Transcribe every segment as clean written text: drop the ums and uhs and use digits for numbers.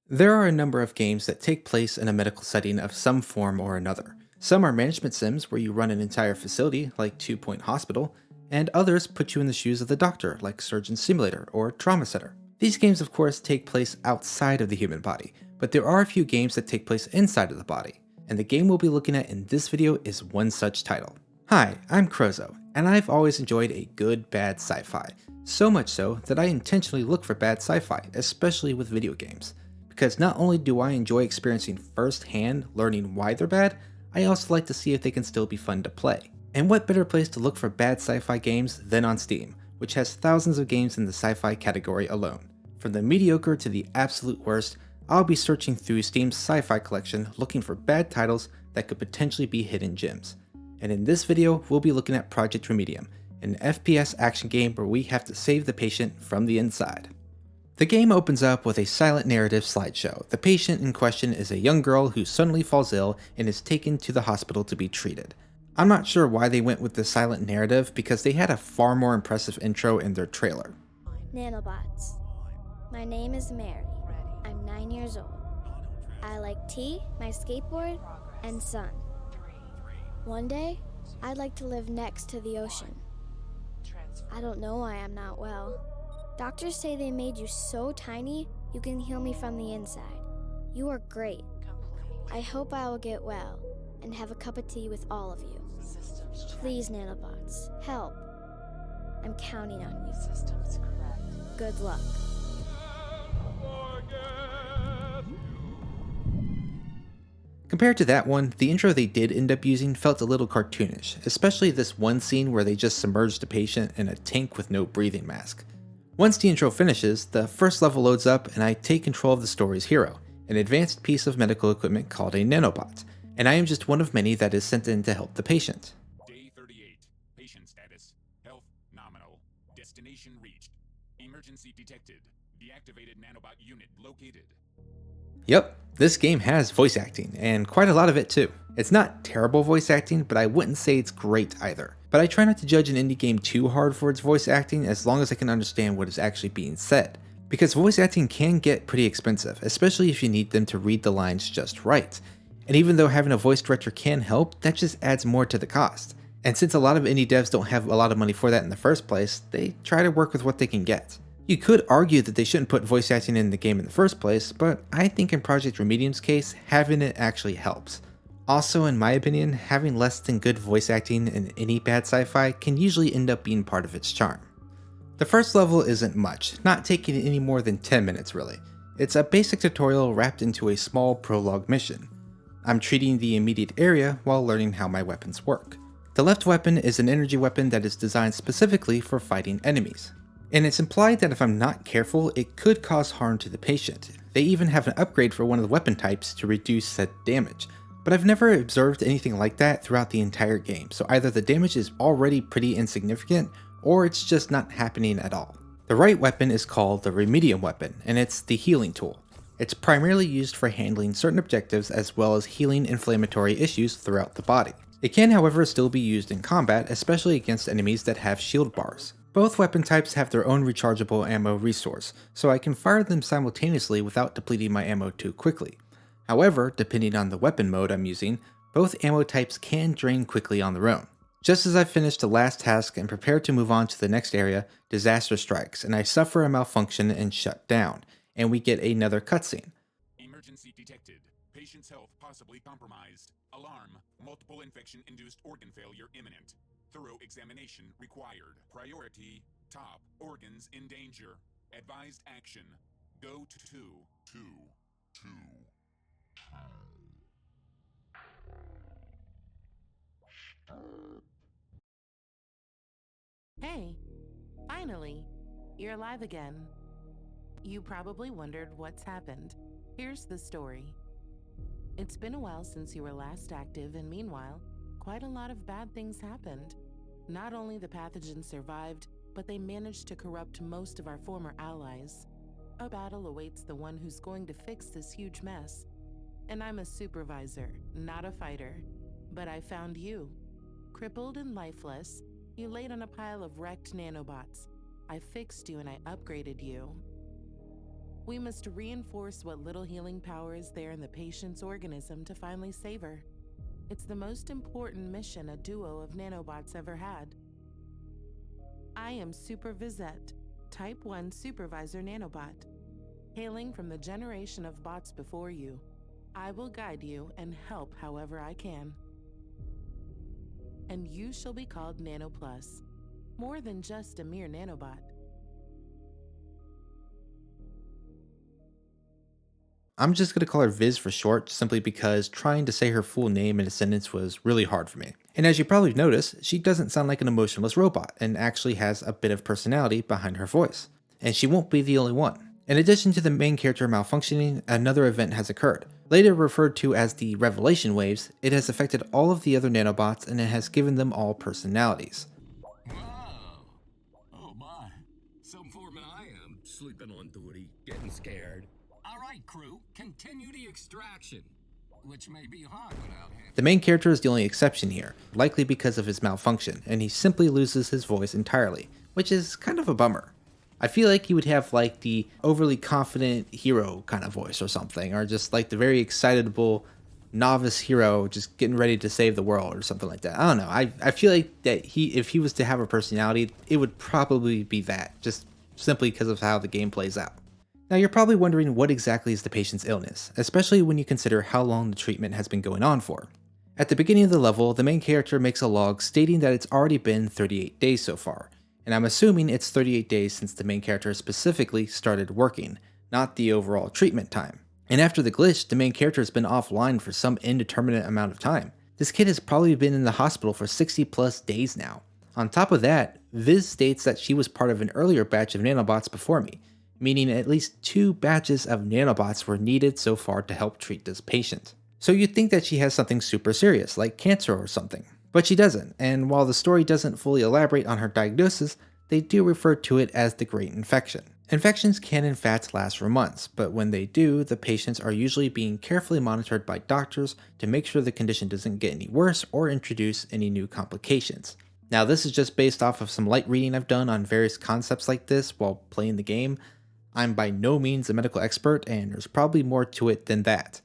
There are a number of games that take place in a medical setting of some form or another. Some are management sims where you run an entire facility, like Two Point Hospital, and others put you in the shoes of the doctor, like Surgeon Simulator or Trauma Center. These games, of course, take place outside of the human body, but there are a few games that take place inside of the body, and the game we'll be looking at in this video is one such title. Hi, I'm Crozo, and I've always enjoyed a good bad sci-fi, so much so that I intentionally look for bad sci-fi, especially with video games. Because not only do I enjoy experiencing firsthand learning why they're bad, I also like to see if they can still be fun to play. And what better place to look for bad sci-fi games than on Steam, which has thousands of games in the sci-fi category alone. From the mediocre to the absolute worst, I'll be searching through Steam's sci-fi collection looking for bad titles that could potentially be hidden gems. And in this video, we'll be looking at Project Remedium, an FPS action game where we have to save the patient from the inside. The game opens up with a silent narrative slideshow. The patient in question is a young girl who suddenly falls ill and is taken to the hospital to be treated. I'm not sure why they went with the silent narrative because they had a far more impressive intro in their trailer. Nanobots. My name is Mary. I'm 9 years old. I like tea, my skateboard, and sun. One day, I'd like to live next to the ocean. I don't know why I'm not well. Doctors say they made you so tiny, you can heal me from the inside. You are great. I hope I will get well and have a cup of tea with all of you. Please, nanobots, help. I'm counting on you. Good luck. Compared to that one, the intro they did end up using felt a little cartoonish, especially this one scene where they just submerged a patient in a tank with no breathing mask. Once the intro finishes, the first level loads up and I take control of the story's hero, an advanced piece of medical equipment called a nanobot, and I am just one of many that is sent in to help the patient. Day 38. Patient status. Health nominal. Destination reached. Emergency detected. Deactivated nanobot unit located. Yep, this game has voice acting, and quite a lot of it too. It's not terrible voice acting, but I wouldn't say it's great either. But I try not to judge an indie game too hard for its voice acting as long as I can understand what is actually being said. Because voice acting can get pretty expensive, especially if you need them to read the lines just right. And even though having a voice director can help, that just adds more to the cost. And since a lot of indie devs don't have a lot of money for that in the first place, they try to work with what they can get. You could argue that they shouldn't put voice acting in the game in the first place, but I think in Project Remedium's case, having it actually helps. Also, in my opinion, having less than good voice acting in any bad sci-fi can usually end up being part of its charm. The first level isn't much, not taking any more than 10 minutes really. It's a basic tutorial wrapped into a small prologue mission. I'm treating the immediate area while learning how my weapons work. The left weapon is an energy weapon that is designed specifically for fighting enemies. And it's implied that if I'm not careful, it could cause harm to the patient. They even have an upgrade for one of the weapon types to reduce said damage. But I've never observed anything like that throughout the entire game, so either the damage is already pretty insignificant, or it's just not happening at all. The right weapon is called the Remedium weapon, and it's the healing tool. It's primarily used for handling certain objectives as well as healing inflammatory issues throughout the body. It can, however, still be used in combat, especially against enemies that have shield bars. Both weapon types have their own rechargeable ammo resource, so I can fire them simultaneously without depleting my ammo too quickly. However, depending on the weapon mode I'm using, both ammo types can drain quickly on their own. Just as I finish the last task and prepare to move on to the next area, disaster strikes and I suffer a malfunction and shut down, and we get another cutscene. Emergency detected. Patient's health possibly compromised. Alarm. Multiple infection-induced organ failure imminent. Thorough examination required. Priority. Top. Organs in danger. Advised action. Go to 2. Hey, finally, you're alive again. You probably wondered what's happened. Here's the story. It's been a while since you were last active, and meanwhile, quite a lot of bad things happened. Not only the pathogen survived, but they managed to corrupt most of our former allies. A battle awaits the one who's going to fix this huge mess. And I'm a supervisor, not a fighter. But I found you. Crippled and lifeless, you laid on a pile of wrecked nanobots. I fixed you and I upgraded you. We must reinforce what little healing power is there in the patient's organism to finally save her. It's the most important mission a duo of nanobots ever had. I am Super Vizette, Type 1 Supervisor Nanobot. Hailing from the generation of bots before you, I will guide you and help however I can. And you shall be called Nano Plus, more than just a mere nanobot. I'm just going to call her Viz for short, simply because trying to say her full name in a sentence was really hard for me. And as you probably noticed, she doesn't sound like an emotionless robot and actually has a bit of personality behind her voice. And she won't be the only one. In addition to the main character malfunctioning, another event has occurred. Later referred to as the Revelation Waves, it has affected all of the other nanobots and it has given them all personalities. Wow. Oh my. Some foreman I am, sleeping on duty, getting scared. All right, crew, continue the extraction, which may be hard without him. The main character is the only exception here, likely because of his malfunction, and he simply loses his voice entirely, which is kind of a bummer. I feel like he would have like the overly confident hero kind of voice or something, or just like the very excitable novice hero just getting ready to save the world or something like that. I don't know. I feel like that if he was to have a personality, it would probably be that, just simply because of how the game plays out. Now you're probably wondering what exactly is the patient's illness, especially when you consider how long the treatment has been going on for. At the beginning of the level, the main character makes a log stating that it's already been 38 days so far, and I'm assuming it's 38 days since the main character specifically started working, not the overall treatment time. And after the glitch, the main character has been offline for some indeterminate amount of time. This kid has probably been in the hospital for 60 plus days now. On top of that, Viz states that she was part of an earlier batch of nanobots before me, meaning at least 2 batches of nanobots were needed so far to help treat this patient. So you'd think that she has something super serious, like cancer or something. But she doesn't, and while the story doesn't fully elaborate on her diagnosis, they do refer to it as the Great Infection. Infections can in fact last for months, but when they do, the patients are usually being carefully monitored by doctors to make sure the condition doesn't get any worse or introduce any new complications. Now this is just based off of some light reading I've done on various concepts like this while playing the game. I'm by no means a medical expert, and there's probably more to it than that.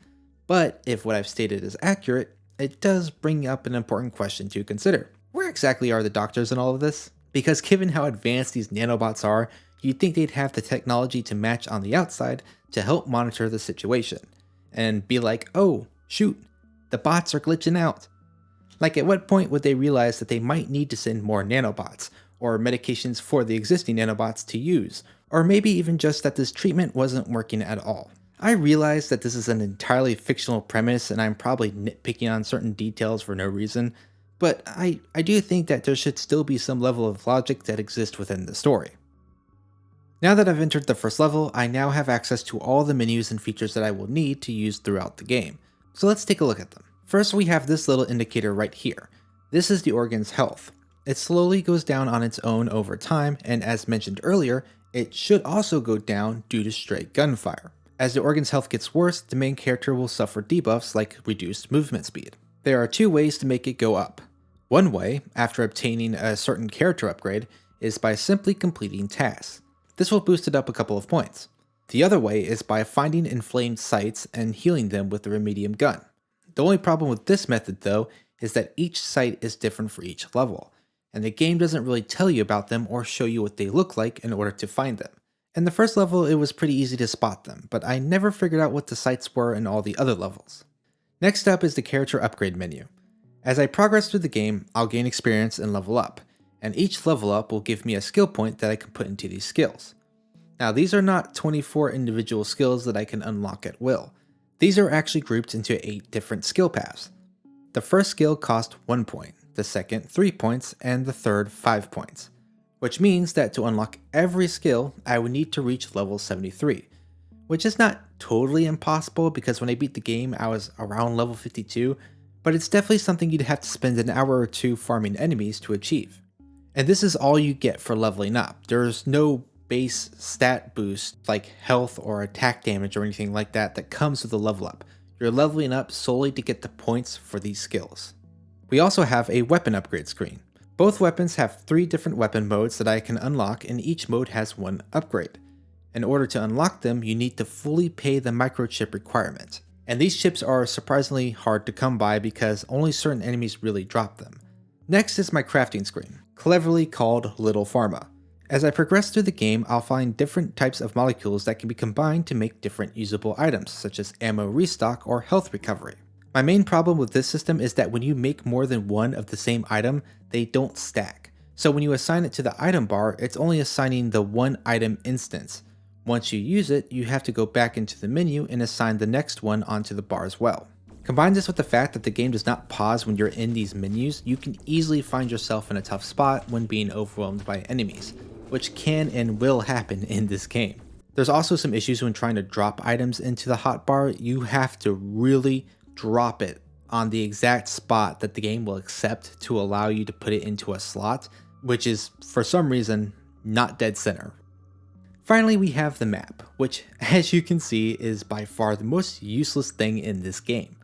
But if what I've stated is accurate, it does bring up an important question to consider. Where exactly are the doctors in all of this? Because given how advanced these nanobots are, you'd think they'd have the technology to match on the outside to help monitor the situation. And be like, oh, shoot, the bots are glitching out. Like at what point would they realize that they might need to send more nanobots, or medications for the existing nanobots to use, or maybe even just that this treatment wasn't working at all? I realize that this is an entirely fictional premise and I'm probably nitpicking on certain details for no reason, but I do think that there should still be some level of logic that exists within the story. Now that I've entered the first level, I now have access to all the menus and features that I will need to use throughout the game. So let's take a look at them. First, we have this little indicator right here. This is the organ's health. It slowly goes down on its own over time, and as mentioned earlier, it should also go down due to stray gunfire. As the organ's health gets worse, the main character will suffer debuffs like reduced movement speed. There are 2 ways to make it go up. One way, after obtaining a certain character upgrade, is by simply completing tasks. This will boost it up a couple of points. The other way is by finding inflamed sites and healing them with the Remedium gun. The only problem with this method though is that each site is different for each level, and the game doesn't really tell you about them or show you what they look like in order to find them. In the first level it was pretty easy to spot them, but I never figured out what the sites were in all the other levels. Next up is the character upgrade menu. As I progress through the game, I'll gain experience and level up, and each level up will give me a skill point that I can put into these skills. Now these are not 24 individual skills that I can unlock at will. These are actually grouped into 8 different skill paths. The first skill costs 1 point, the second 3 points, and the third 5 points. Which means that to unlock every skill, I would need to reach level 73. Which is not totally impossible because when I beat the game I was around level 52, but it's definitely something you'd have to spend an hour or 2 farming enemies to achieve. And this is all you get for leveling up. There's no base stat boost like health or attack damage or anything like that that comes with a level up. You're leveling up solely to get the points for these skills. We also have a weapon upgrade screen. Both weapons have 3 different weapon modes that I can unlock and each mode has 1 upgrade. In order to unlock them, you need to fully pay the microchip requirement. And these chips are surprisingly hard to come by because only certain enemies really drop them. Next is my crafting screen, cleverly called Little Pharma. As I progress through the game, I'll find different types of molecules that can be combined to make different usable items, such as ammo restock or health recovery. My main problem with this system is that when you make more than one of the same item, they don't stack. So when you assign it to the item bar, it's only assigning the one item instance. Once you use it, you have to go back into the menu and assign the next one onto the bar as well. Combine this with the fact that the game does not pause when you're in these menus, you can easily find yourself in a tough spot when being overwhelmed by enemies, which can and will happen in this game. There's also some issues when trying to drop items into the hotbar. You have to really drop it on the exact spot that the game will accept to allow you to put it into a slot, which is, for some reason, not dead center. Finally, we have the map, which, as you can see, is by far the most useless thing in this game.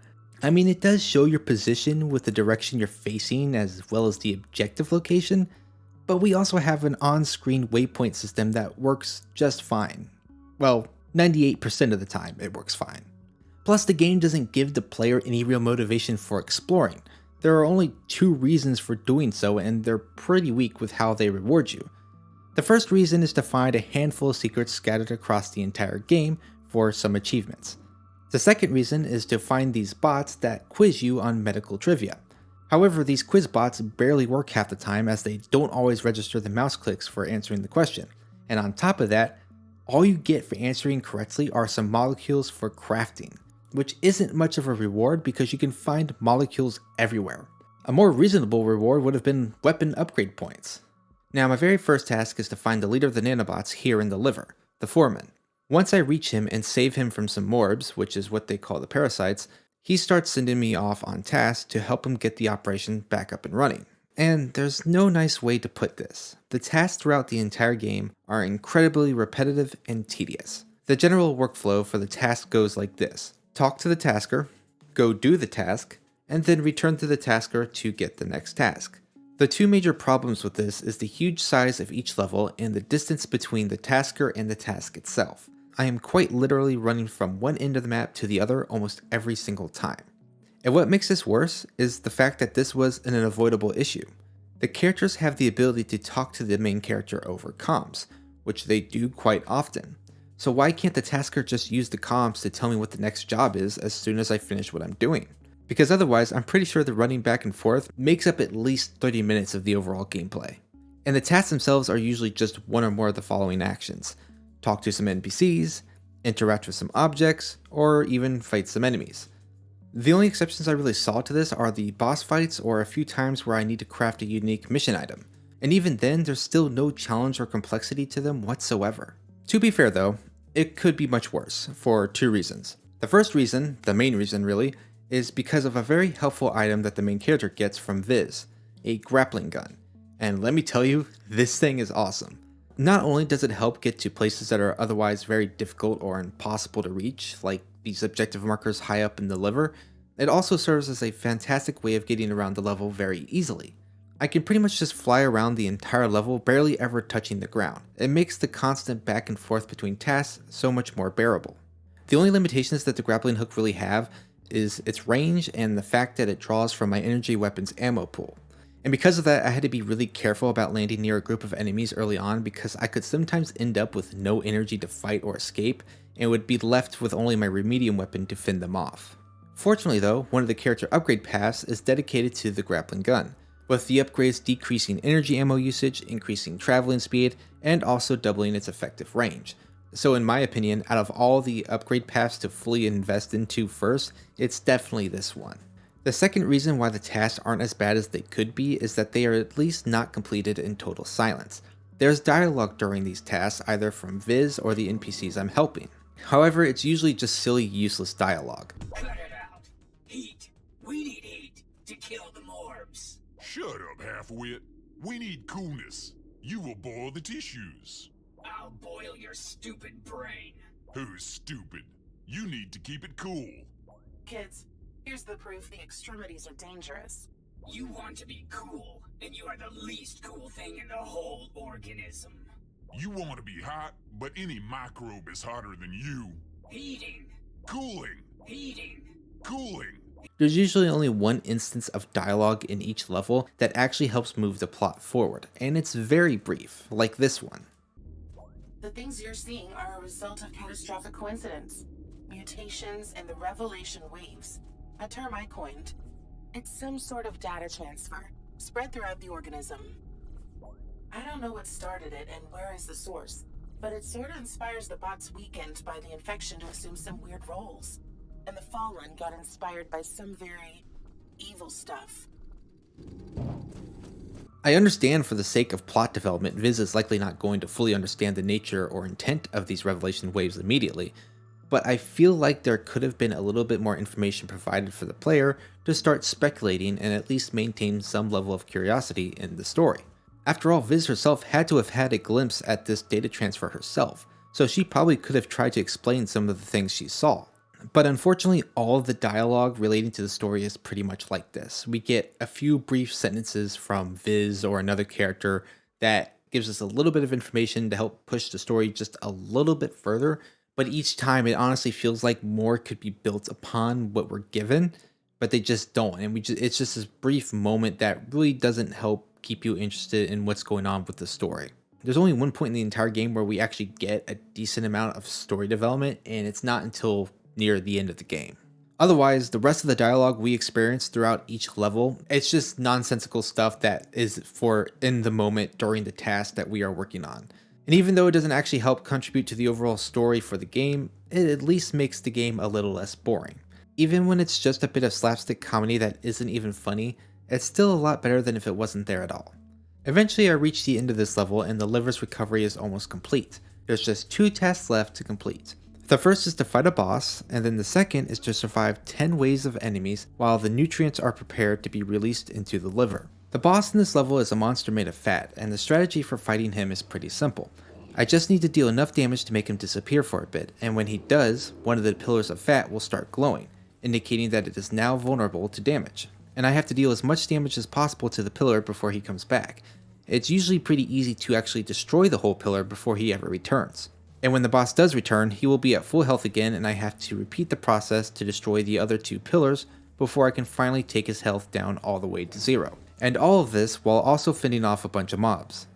I mean, it does show your position with the direction you're facing as well as the objective location, but we also have an on-screen waypoint system that works just fine. Well, 98% of the time it works fine. Plus, the game doesn't give the player any real motivation for exploring. There are only 2 reasons for doing so, and they're pretty weak with how they reward you. The first reason is to find a handful of secrets scattered across the entire game for some achievements. The second reason is to find these bots that quiz you on medical trivia. However, these quiz bots barely work half the time as they don't always register the mouse clicks for answering the question. And on top of that, all you get for answering correctly are some molecules for crafting, which isn't much of a reward because you can find molecules everywhere. A more reasonable reward would have been weapon upgrade points. Now, my very first task is to find the leader of the nanobots here in the liver, the foreman. Once I reach him and save him from some morbs, which is what they call the parasites, he starts sending me off on tasks to help him get the operation back up and running. And there's no nice way to put this. The tasks throughout the entire game are incredibly repetitive and tedious. The general workflow for the task goes like this: talk to the tasker, go do the task, and then return to the tasker to get the next task. The 2 major problems with this is the huge size of each level and the distance between the tasker and the task itself. I am quite literally running from one end of the map to the other almost every single time. And what makes this worse is the fact that this was an unavoidable issue. The characters have the ability to talk to the main character over comms, which they do quite often. So why can't the tasker just use the comms to tell me what the next job is as soon as I finish what I'm doing? Because otherwise, I'm pretty sure the running back and forth makes up at least 30 minutes of the overall gameplay. And the tasks themselves are usually just one or more of the following actions: talk to some NPCs, interact with some objects, or even fight some enemies. The only exceptions I really saw to this are the boss fights or a few times where I need to craft a unique mission item. And even then, there's still no challenge or complexity to them whatsoever. To be fair though, it could be much worse, for 2 reasons. The first reason, the main reason really, is because of a very helpful item that the main character gets from Viz, a grappling gun. And let me tell you, this thing is awesome. Not only does it help get to places that are otherwise very difficult or impossible to reach, like these objective markers high up in the liver, it also serves as a fantastic way of getting around the level very easily. I can pretty much just fly around the entire level, barely ever touching the ground. It makes the constant back and forth between tasks so much more bearable. The only limitations that the grappling hook really have is its range and the fact that it draws from my energy weapons ammo pool. And because of that, I had to be really careful about landing near a group of enemies early on because I could sometimes end up with no energy to fight or escape and would be left with only my Remedium weapon to fend them off. Fortunately though, one of the character upgrade paths is dedicated to the grappling gun, with the upgrades decreasing energy ammo usage, increasing traveling speed, and also doubling its effective range. So in my opinion, out of all the upgrade paths to fully invest into first, it's definitely this one. The second reason why the tasks aren't as bad as they could be is that they are at least not completed in total silence. There's dialogue during these tasks either from Viz or the NPCs I'm helping. However, it's usually just silly, useless dialogue. Cut it out. Heat. We need heat to kill the morbs. Shut up, half-wit. We need coolness. You will boil the tissues. I'll boil your stupid brain. Who's stupid? You need to keep it cool. Kids, here's the proof the extremities are dangerous. You want to be cool, and you are the least cool thing in the whole organism. You want to be hot, but any microbe is hotter than you. Heating. Cooling. Heating. Cooling. There's usually only one instance of dialogue in each level that actually helps move the plot forward, and it's very brief, like this one. The things you're seeing are a result of catastrophic coincidence. Mutations in the revelation waves, a term I coined. It's some sort of data transfer, spread throughout the organism. I don't know what started it and where is the source, but it sort of inspires the bots weakened by the infection to assume some weird roles. And the Fallen got inspired by some very evil stuff. I understand for the sake of plot development, Viz is likely not going to fully understand the nature or intent of these revelation waves immediately, but I feel like there could have been a little bit more information provided for the player to start speculating and at least maintain some level of curiosity in the story. After all, Viz herself had to have had a glimpse at this data transfer herself, so she probably could have tried to explain some of the things she saw. But unfortunately, all of the dialogue relating to the story is pretty much like this. We get a few brief sentences from Viz or another character that gives us a little bit of information to help push the story just a little bit further, but each time it honestly feels like more could be built upon what we're given, but they just don't. And it's just this brief moment that really doesn't help keep you interested in what's going on with the story. There's only one point in the entire game where we actually get a decent amount of story development, and it's not until near the end of the game. Otherwise, the rest of the dialogue we experience throughout each level, it's just nonsensical stuff that is for in the moment during the task that we are working on. And even though it doesn't actually help contribute to the overall story for the game, it at least makes the game a little less boring. Even when it's just a bit of slapstick comedy that isn't even funny, it's still a lot better than if it wasn't there at all. Eventually I reach the end of this level and the liver's recovery is almost complete. There's just 2 tasks left to complete. The first is to fight a boss, and then the second is to survive 10 waves of enemies while the nutrients are prepared to be released into the liver. The boss in this level is a monster made of fat, and the strategy for fighting him is pretty simple. I just need to deal enough damage to make him disappear for a bit, and when he does, one of the pillars of fat will start glowing, indicating that it is now vulnerable to damage. And I have to deal as much damage as possible to the pillar before he comes back. It's usually pretty easy to actually destroy the whole pillar before he ever returns. And when the boss does return, he will be at full health again, and I have to repeat the process to destroy the other 2 pillars before I can finally take his health down all the way to 0. And all of this while also fending off a bunch of mobs.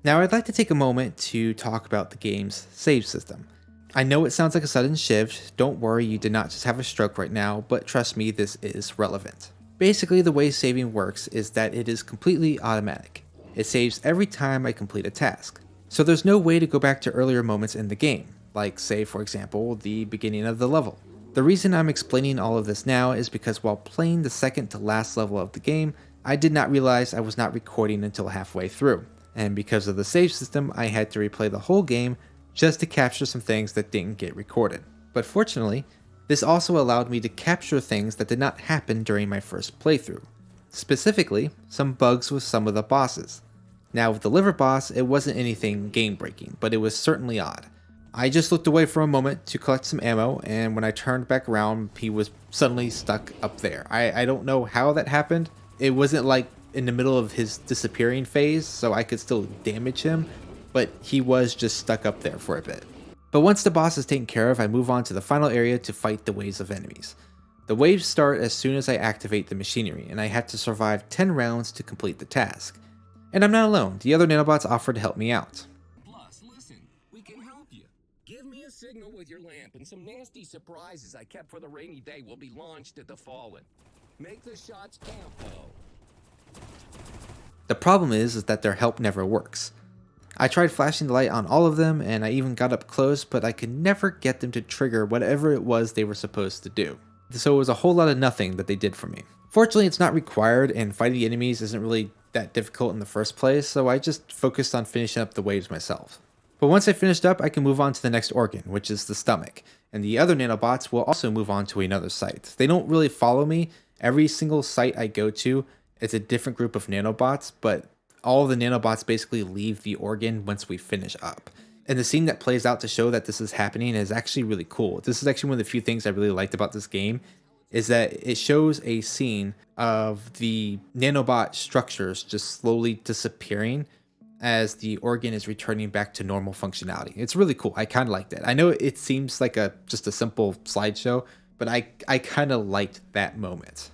Now I'd like to take a moment to talk about the game's save system. I know it sounds like a sudden shift, don't worry, you did not just have a stroke right now, but trust me, this is relevant. Basically, the way saving works is that it is completely automatic. It saves every time I complete a task. So there's no way to go back to earlier moments in the game, like say for example, the beginning of the level. The reason I'm explaining all of this now is because while playing the second to last level of the game, I did not realize I was not recording until halfway through, and because of the save system, I had to replay the whole game just to capture some things that didn't get recorded. But fortunately, this also allowed me to capture things that did not happen during my first playthrough. Specifically, some bugs with some of the bosses. Now with the liver boss, it wasn't anything game breaking, but it was certainly odd. I just looked away for a moment to collect some ammo, and when I turned back around, he was suddenly stuck up there. I don't know how that happened. It wasn't like in the middle of his disappearing phase, so I could still damage him, but he was just stuck up there for a bit. But once the boss is taken care of, I move on to the final area to fight the waves of enemies. The waves start as soon as I activate the machinery, and I have to survive 10 rounds to complete the task. And I'm not alone, the other nanobots offered to help me out. Plus, listen, we can help you. Give me a signal with your lamp, and some nasty surprises I kept for the rainy day will be launched at the Fallen. Make the shots count, though. The problem is that their help never works. I tried flashing the light on all of them, and I even got up close, but I could never get them to trigger whatever it was they were supposed to do. So it was a whole lot of nothing that they did for me. Fortunately, it's not required, and fighting the enemies isn't really that difficult in the first place, so I just focused on finishing up the waves myself. But once I finished up, I can move on to the next organ, which is the stomach, and the other nanobots will also move on to another site. They don't really follow me. Every single site I go to, it's a different group of nanobots, but all of the nanobots basically leave the organ once we finish up. And the scene that plays out to show that this is happening is actually really cool. This is actually one of the few things I really liked about this game, is that it shows a scene of the nanobot structures just slowly disappearing as the organ is returning back to normal functionality. It's really cool. I kind of like that. I know it seems like just a simple slideshow, but I kind of liked that moment.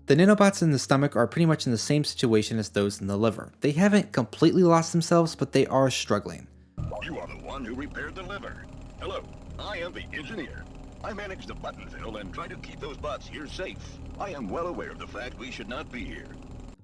The nanobots in the stomach are pretty much in the same situation as those in the liver. They haven't completely lost themselves, but they are struggling. You are the one who repaired the liver. Hello, I am the engineer. I manage the Buttonville and try to keep those bots here safe. I am well aware of the fact we should not be here.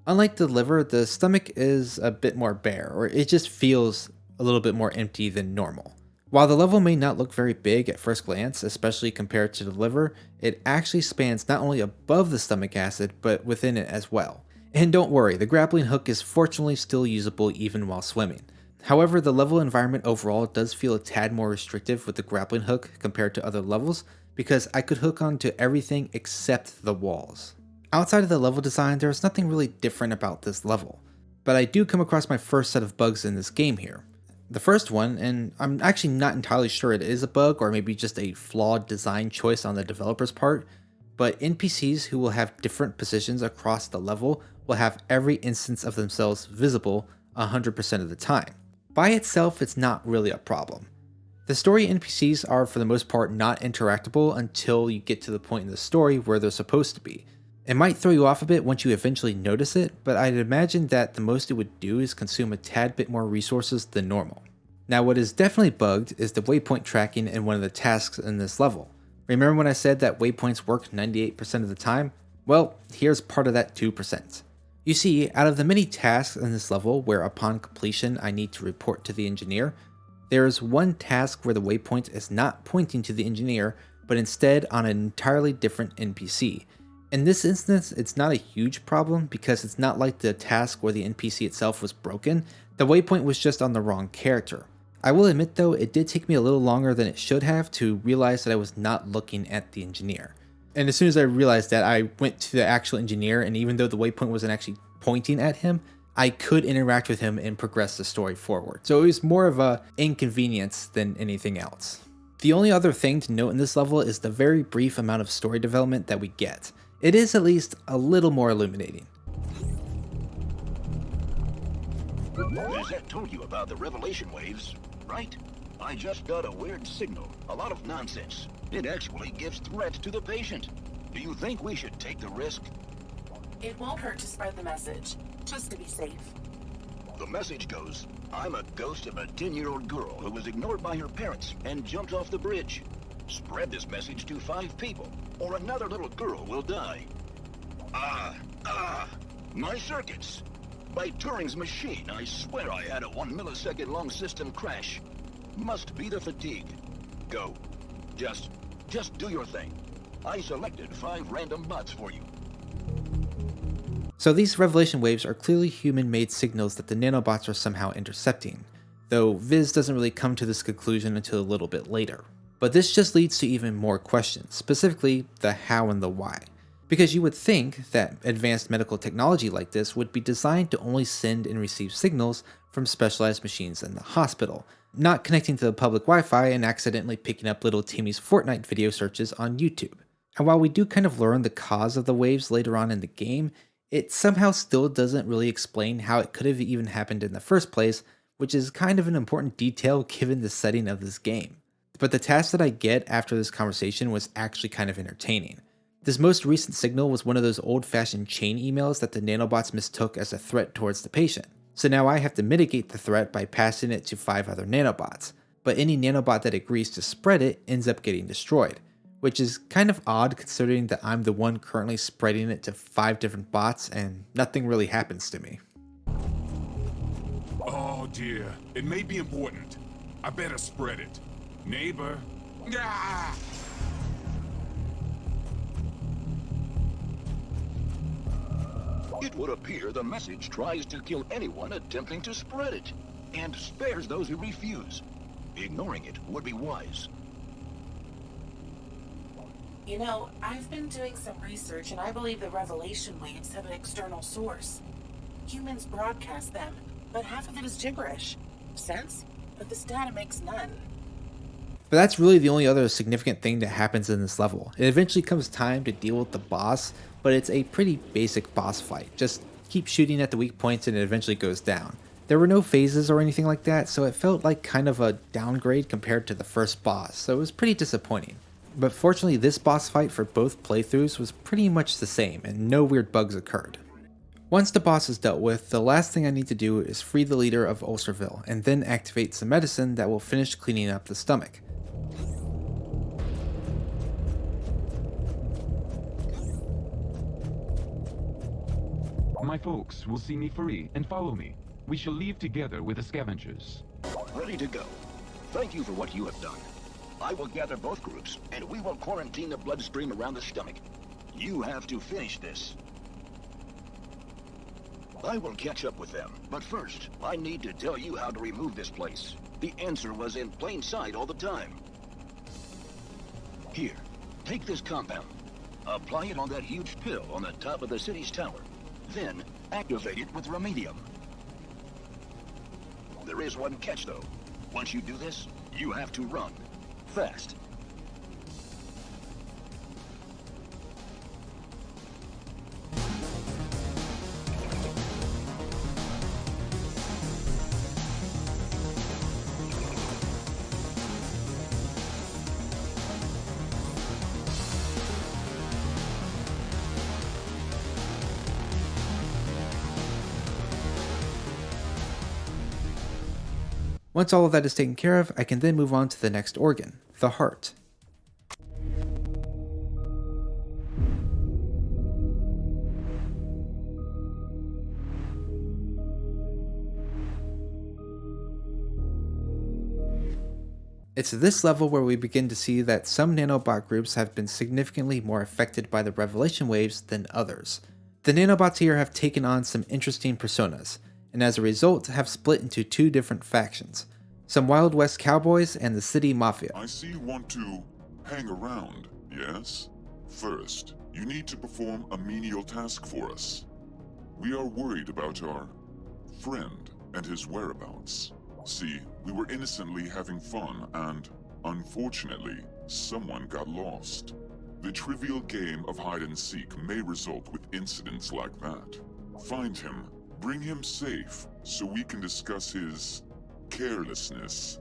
Unlike the liver, the stomach is a bit more bare, or it just feels a little bit more empty than normal. While the level may not look very big at first glance, especially compared to the liver, it actually spans not only above the stomach acid, but within it as well. And don't worry, the grappling hook is fortunately still usable even while swimming. However, the level environment overall does feel a tad more restrictive with the grappling hook compared to other levels, because I could hook onto everything except the walls. Outside of the level design, there's nothing really different about this level, but I do come across my first set of bugs in this game here. The first one, and I'm actually not entirely sure it is a bug or maybe just a flawed design choice on the developer's part, but NPCs who will have different positions across the level will have every instance of themselves visible 100% of the time. By itself, it's not really a problem. The story NPCs are for the most part not interactable until you get to the point in the story where they're supposed to be. It might throw you off a bit once you eventually notice it, but I'd imagine that the most it would do is consume a tad bit more resources than normal. Now, what is definitely bugged is the waypoint tracking in one of the tasks in this level. Remember when I said that waypoints work 98% of the time? Well, here's part of that 2%. You see, out of the many tasks in this level where upon completion I need to report to the engineer, there is one task where the waypoint is not pointing to the engineer, but instead on an entirely different NPC. In this instance, it's not a huge problem because it's not like the task where the NPC itself was broken, the waypoint was just on the wrong character. I will admit though, it did take me a little longer than it should have to realize that I was not looking at the engineer. And as soon as I realized that, I went to the actual engineer, and even though the waypoint wasn't actually pointing at him, I could interact with him and progress the story forward. So it was more of an inconvenience than anything else. The only other thing to note in this level is the very brief amount of story development that we get. It is at least a little more illuminating. Lizette told you about the revelation waves, right? I just got a weird signal. A lot of nonsense. It actually gives threats to the patient. Do you think we should take the risk? It won't hurt to spread the message, just to be safe. The message goes, I'm a ghost of a 10-year-old girl who was ignored by her parents and jumped off the bridge. Spread this message to 5 people, or another little girl will die. My circuits. By Turing's machine, I swear I had a 1 millisecond long system crash. Must be the fatigue. Go. Just do your thing. I selected 5 random bots for you. So these revelation waves are clearly human-made signals that the nanobots are somehow intercepting, though Viz doesn't really come to this conclusion until a little bit later. But this just leads to even more questions, specifically the how and the why. Because you would think that advanced medical technology like this would be designed to only send and receive signals from specialized machines in the hospital, not connecting to the public Wi-Fi and accidentally picking up little Timmy's Fortnite video searches on YouTube. And while we do kind of learn the cause of the waves later on in the game, it somehow still doesn't really explain how it could have even happened in the first place, which is kind of an important detail given the setting of this game. But the task that I get after this conversation was actually kind of entertaining. This most recent signal was one of those old-fashioned chain emails that the nanobots mistook as a threat towards the patient. So now I have to mitigate the threat by passing it to 5 other nanobots, but any nanobot that agrees to spread it ends up getting destroyed, which is kind of odd considering that I'm the one currently spreading it to 5 different bots and nothing really happens to me. Oh dear, it may be important. I better spread it. Neighbor. Ah! It would appear the message tries to kill anyone attempting to spread it, and spares those who refuse. Ignoring it would be wise. You know, I've been doing some research and I believe the revelation waves have an external source. Humans broadcast them, but half of it is gibberish. Sense? but this data makes none. But that's really the only other significant thing that happens in this level. It eventually comes time to deal with the boss, but it's a pretty basic boss fight. Just keep shooting at the weak points and it eventually goes down. There were no phases or anything like that, so it felt like kind of a downgrade compared to the first boss, so it was pretty disappointing. But fortunately, this boss fight for both playthroughs was pretty much the same, and no weird bugs occurred. Once the boss is dealt with, the last thing I need to do is free the leader of Ulcerville, and then activate some medicine that will finish cleaning up the stomach. My folks will see me free and follow me. We shall leave together with the scavengers. Ready to go. Thank you for what you have done. I will gather both groups, and we will quarantine the bloodstream around the stomach. You have to finish this. I will catch up with them, but first, I need to tell you how to remove this place. The answer was in plain sight all the time. Here, take this compound. Apply it on that huge pill on the top of the city's tower. Then, activate it with Remedium. There is one catch, though. Once you do this, you have to run. Fast. Once all of that is taken care of, I can then move on to the next organ, the heart. It's this level where we begin to see that some nanobot groups have been significantly more affected by the revelation waves than others. The nanobots here have taken on some interesting personas, and as a result have split into two different factions. Some Wild West cowboys and the city mafia. I see you want to hang around, yes? First, you need to perform a menial task for us. We are worried about our friend and his whereabouts. See, we were innocently having fun and, unfortunately, someone got lost. The trivial game of hide and seek may result with incidents like that. Find him, bring him safe, so we can discuss his carelessness.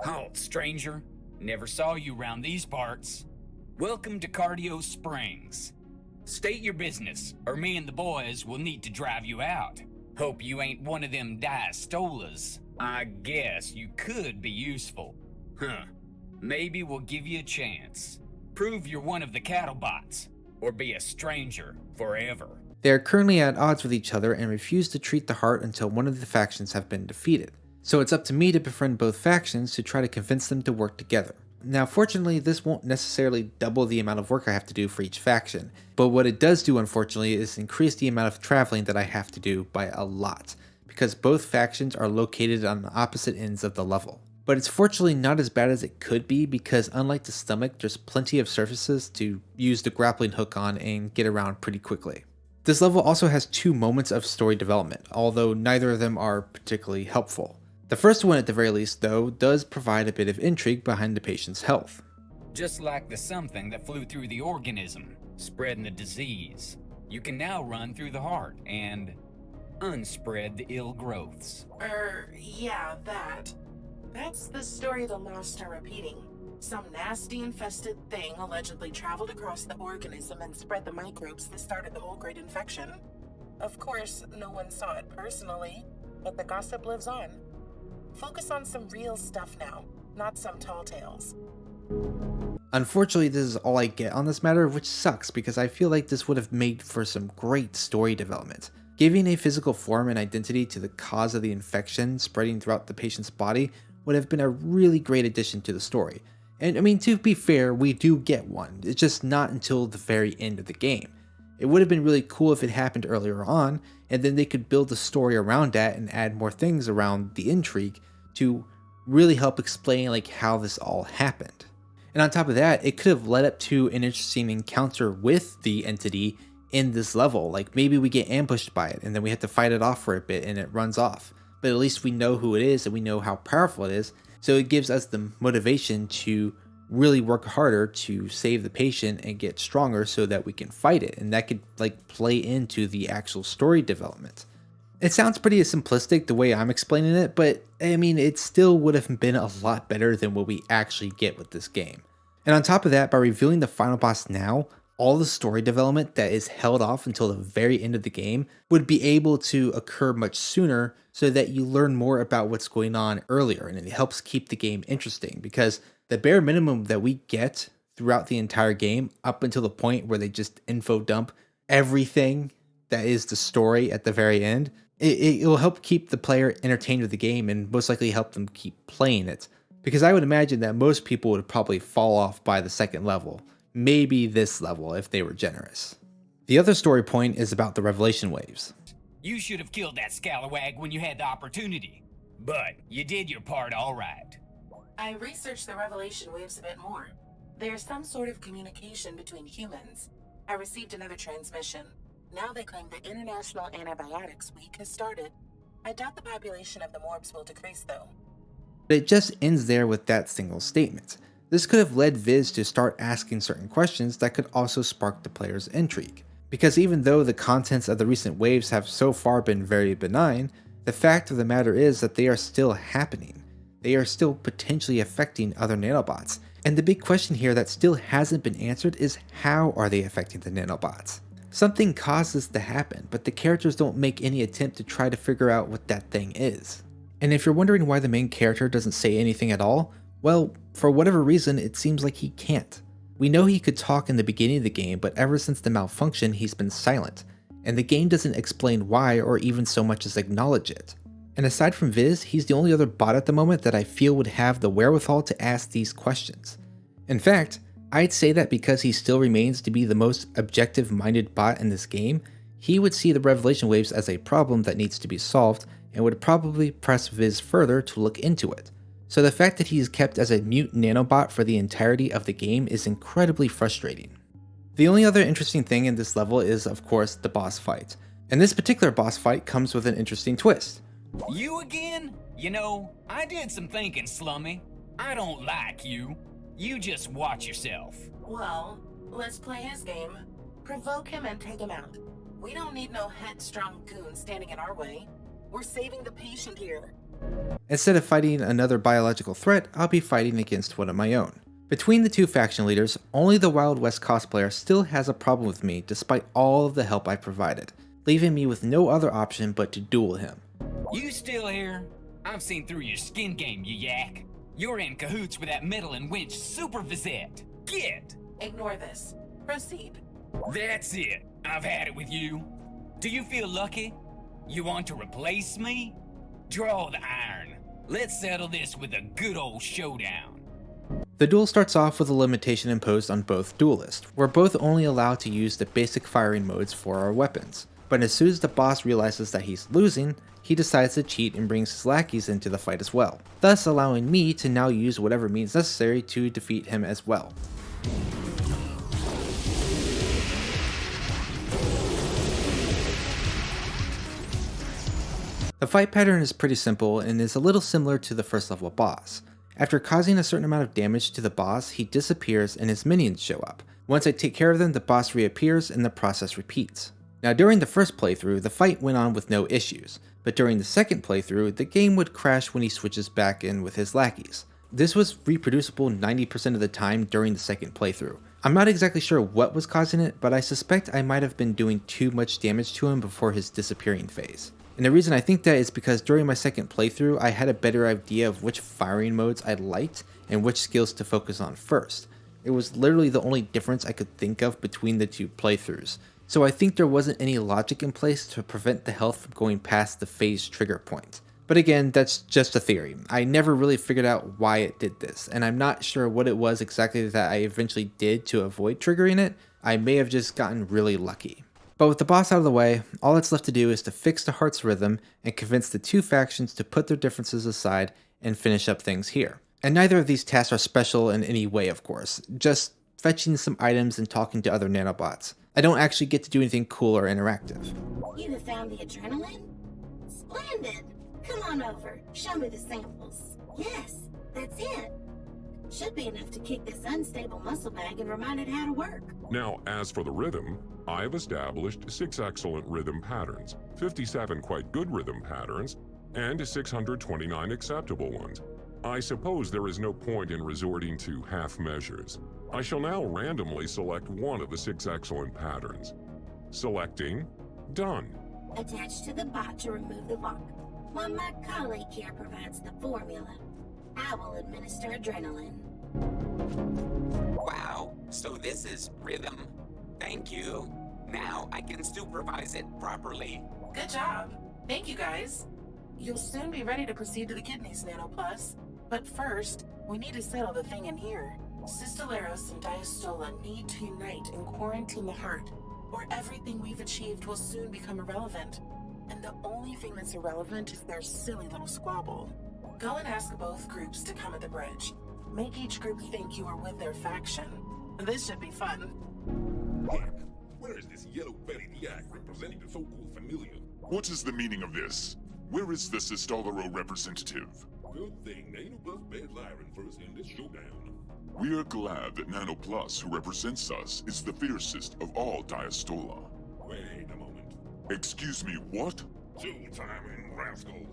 Halt, stranger. Never saw you round these parts. Welcome to Cardio Springs. State your business, or me and the boys will need to drive you out. Hope you ain't one of them diastolas. I guess you could be useful. Huh. Maybe we'll give you a chance. Prove you're one of the cattle bots, or be a stranger forever. They are currently at odds with each other and refuse to treat the heart until one of the factions have been defeated. So it's up to me to befriend both factions to try to convince them to work together. Now fortunately, this won't necessarily double the amount of work I have to do for each faction, but what it does do unfortunately is increase the amount of traveling that I have to do by a lot, because both factions are located on the opposite ends of the level. But it's fortunately not as bad as it could be, because unlike the stomach, there's plenty of surfaces to use the grappling hook on and get around pretty quickly. This level also has two moments of story development, although neither of them are particularly helpful. The first one at the very least, though, does provide a bit of intrigue behind the patient's health. Just like the something that flew through the organism, spreading the disease, you can now run through the heart and unspread the ill growths. Yeah, that. That's the story the Lost are repeating. Some nasty infested thing allegedly traveled across the organism and spread the microbes that started the whole great infection. Of course, no one saw it personally, but the gossip lives on. Focus on some real stuff now, not some tall tales. Unfortunately, this is all I get on this matter, which sucks because I feel like this would have made for some great story development. Giving a physical form and identity to the cause of the infection spreading throughout the patient's body would have been a really great addition to the story. And I mean, to be fair, we do get one, it's just not until the very end of the game. It would have been really cool if it happened earlier on, and then they could build the story around that and add more things around the intrigue to really help explain like how this all happened. And on top of that, it could have led up to an interesting encounter with the entity in this level. Like maybe we get ambushed by it and then we have to fight it off for a bit and it runs off. but at least we know who it is and we know how powerful it is. So it gives us the motivation to really work harder to save the patient and get stronger so that we can fight it. And that could like play into the actual story development. It sounds pretty simplistic the way I'm explaining it, but I mean, it still would have been a lot better than what we actually get with this game. And on top of that, by revealing the final boss now, all the story development that is held off until the very end of the game would be able to occur much sooner so that you learn more about what's going on earlier, and it helps keep the game interesting because the bare minimum that we get throughout the entire game up until the point where they just info dump everything that is the story at the very end, it will help keep the player entertained with the game and most likely help them keep playing it. Because I would imagine that most people would probably fall off by the second level. Maybe this level if they were generous. The other story point is about the revelation waves. You should have killed that scalawag when you had the opportunity. But you did your part all right. I researched the revelation waves a bit more. There's some sort of communication between humans. I received another transmission. Now they claim the International Antibiotics Week has started. I doubt the population of the Morbs will decrease though. But it just ends there with that single statement. This could have led Viz to start asking certain questions that could also spark the player's intrigue. Because even though the contents of the recent waves have so far been very benign, the fact of the matter is that they are still happening. They are still potentially affecting other nanobots. And the big question here that still hasn't been answered is how are they affecting the nanobots? Something caused this to happen, but the characters don't make any attempt to try to figure out what that thing is. And if you're wondering why the main character doesn't say anything at all, well, for whatever reason, it seems like he can't. We know he could talk in the beginning of the game, but ever since the malfunction, he's been silent, and the game doesn't explain why or even so much as acknowledge it. And aside from Viz, he's the only other bot at the moment that I feel would have the wherewithal to ask these questions. In fact, I'd say that because he still remains to be the most objective-minded bot in this game, he would see the revelation waves as a problem that needs to be solved and would probably press Viz further to look into it. So the fact that he is kept as a mute nanobot for the entirety of the game is incredibly frustrating. The only other interesting thing in this level is, of course, the boss fight. And this particular boss fight comes with an interesting twist. You again? You know, I did some thinking, Slummy. I don't like you. You just watch yourself. Well, let's play his game. Provoke him and take him out. We don't need no headstrong goon standing in our way. We're saving the patient here. Instead of fighting another biological threat, I'll be fighting against one of my own. Between the two faction leaders, only the Wild West cosplayer still has a problem with me despite all of the help I provided, leaving me with no other option but to duel him. You still here? I've seen through your skin game, you yak. You're in cahoots with that meddling wench Supervisette. Get! Ignore this. Proceed. That's it. I've had it with you. Do you feel lucky? You want to replace me? Draw the iron. Let's settle this with a good old showdown. The duel starts off with a limitation imposed on both duelists. We're both only allowed to use the basic firing modes for our weapons. But as soon as the boss realizes that he's losing, he decides to cheat and brings his lackeys into the fight as well, thus allowing me to now use whatever means necessary to defeat him as well. The fight pattern is pretty simple and is a little similar to the first level boss. After causing a certain amount of damage to the boss, he disappears and his minions show up. Once I take care of them, the boss reappears and the process repeats. Now during the first playthrough, the fight went on with no issues, but during the second playthrough, the game would crash when he switches back in with his lackeys. This was reproducible 90% of the time during the second playthrough. I'm not exactly sure what was causing it, but I suspect I might have been doing too much damage to him before his disappearing phase. And the reason I think that is because during my second playthrough, I had a better idea of which firing modes I liked and which skills to focus on first. It was literally the only difference I could think of between the two playthroughs. So I think there wasn't any logic in place to prevent the health from going past the phase trigger point. But again, that's just a theory. I never really figured out why it did this, and I'm not sure what it was exactly that I eventually did to avoid triggering it. I may have just gotten really lucky. But with the boss out of the way, all that's left to do is to fix the heart's rhythm and convince the two factions to put their differences aside and finish up things here. And neither of these tasks are special in any way, of course, just fetching some items and talking to other nanobots. I don't actually get to do anything cool or interactive. You have found the adrenaline? Splendid! Come on over. Show me the samples. Yes, that's it. Should be enough to kick this unstable muscle bag and remind it how to work. Now, as for the rhythm, I have established 6 excellent rhythm patterns, 57 quite good rhythm patterns, and 629 acceptable ones. I suppose there is no point in resorting to half measures. I shall now randomly select one of the 6 excellent patterns. Selecting Done. Attached to the bot to remove the lock, while my colleague here provides the formula. I will administer adrenaline. Wow, so this is rhythm. Thank you. Now I can supervise it properly. Good job. Thank you, guys. You'll soon be ready to proceed to the kidneys, Nano Plus. But first, we need to settle the thing in here. Cistellaris and Diastola need to unite and quarantine the heart, or everything we've achieved will soon become irrelevant. And the only thing that's irrelevant is their silly little squabble. Go and ask both groups to come at the bridge. Make each group think you are with their faction. This should be fun. Where is this yellow-bellied yak representing the so-called familiar? What is the meaning of this? Where is the Sistolero representative? Good thing Nanobot bed Lyran first in this showdown. We are glad that Nanoplus, who represents us, is the fiercest of all Diastola. Wait a moment. Excuse me, what? Two-timing rascal.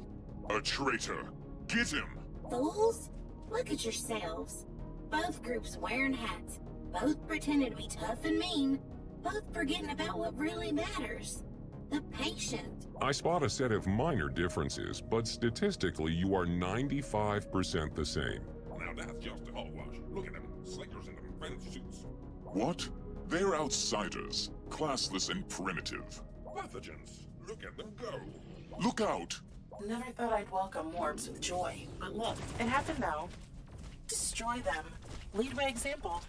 A traitor! Get him! Fools? Look at yourselves. Both groups wearing hats, both pretending to be tough and mean, both forgetting about what really matters. The patient. I spot a set of minor differences, but statistically you are 95% the same. Now that's just a hogwash. Look at them, slickers in them fancy suits. What? They're outsiders, classless and primitive. Pathogens. Look at them go. Look out! Never thought I'd welcome warps with joy, but look, it happened now. Destroy them. Lead by example.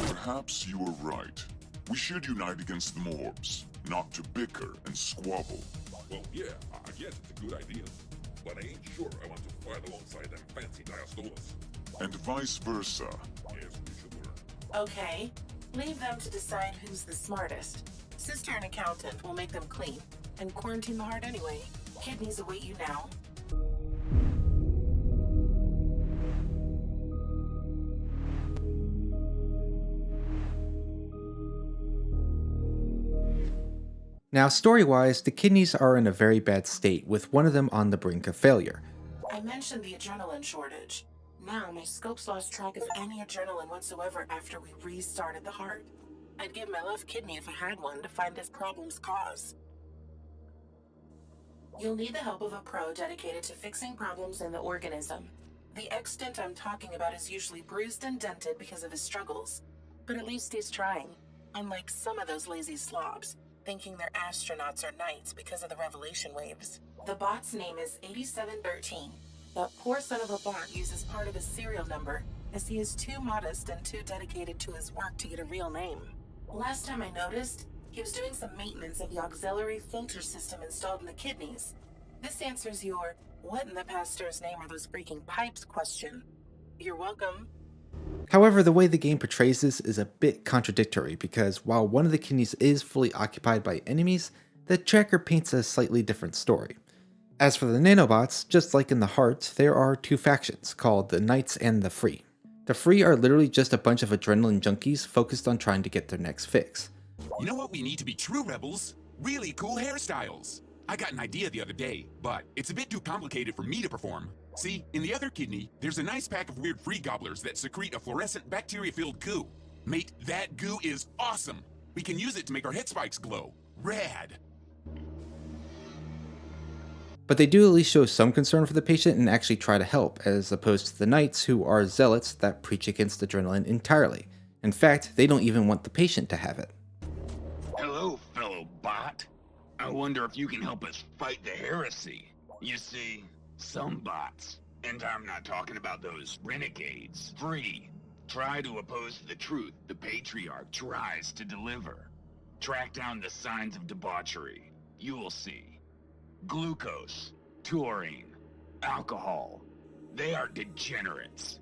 Perhaps you are right. We should unite against the Morbs, not to bicker and squabble. Well, yeah, I guess it's a good idea. But I ain't sure I want to fight alongside them fancy Diastolas. And vice versa. Yes, we should learn. Okay, leave them to decide who's the smartest. Sister and accountant will make them clean, and quarantine the heart anyway. Kidneys await you now. Now, story-wise, the kidneys are in a very bad state, with one of them on the brink of failure. I mentioned the adrenaline shortage. Now my scopes lost track of any adrenaline whatsoever after we restarted the heart. I'd give my left kidney if I had one to find this problem's cause. You'll need the help of a pro dedicated to fixing problems in the organism. The extant I'm talking about is usually bruised and dented because of his struggles, but at least he's trying, unlike some of those lazy slobs, thinking they're astronauts or knights because of the revelation waves. The bot's name is 8713. That poor son of a bot uses part of his serial number, as he is too modest and too dedicated to his work to get a real name. Last time I noticed, he was doing some maintenance of the auxiliary filter system installed in the kidneys. This answers your, what in the pastor's name are those freaking pipes question. You're welcome. However, the way the game portrays this is a bit contradictory, because while one of the kidneys is fully occupied by enemies, the tracker paints a slightly different story. As for the nanobots, just like in the heart, there are two factions, called the Knights and the Free. The Free are literally just a bunch of adrenaline junkies focused on trying to get their next fix. You know what we need to be true rebels? Really cool hairstyles. I got an idea the other day, but it's a bit too complicated for me to perform. See, in the other kidney, there's a nice pack of weird free gobblers that secrete a fluorescent bacteria-filled goo. Mate, that goo is awesome. We can use it to make our head spikes glow. Rad. But they do at least show some concern for the patient and actually try to help, as opposed to the Knights, who are zealots that preach against adrenaline entirely. In fact, they don't even want the patient to have it. Hello, fellow bot. I wonder if you can help us fight the heresy. You see, some bots, and I'm not talking about those renegades, free, try to oppose the truth the Patriarch tries to deliver. Track down the signs of debauchery. You will see. Glucose, taurine, alcohol. They are degenerates.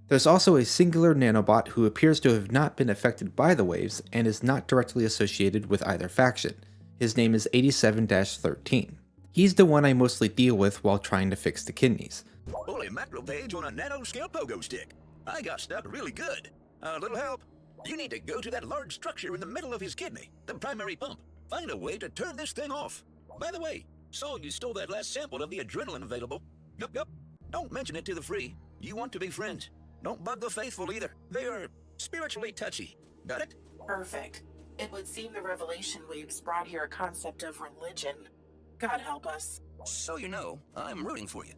There's also a singular nanobot who appears to have not been affected by the waves and is not directly associated with either faction. His name is 87-13. He's the one I mostly deal with while trying to fix the kidneys. Holy macro page on a nanoscale pogo stick. I got stuck really good. A little help? You need to go to that large structure in the middle of his kidney, the primary pump. Find a way to turn this thing off. By the way, saw you stole that last sample of the adrenaline available. Yup. Don't mention it to the free. You want to be friends. Don't bug the faithful either. They are spiritually touchy. Got it? Perfect. It would seem the revelation waves brought here a concept of religion. God help us. So you know, I'm rooting for you.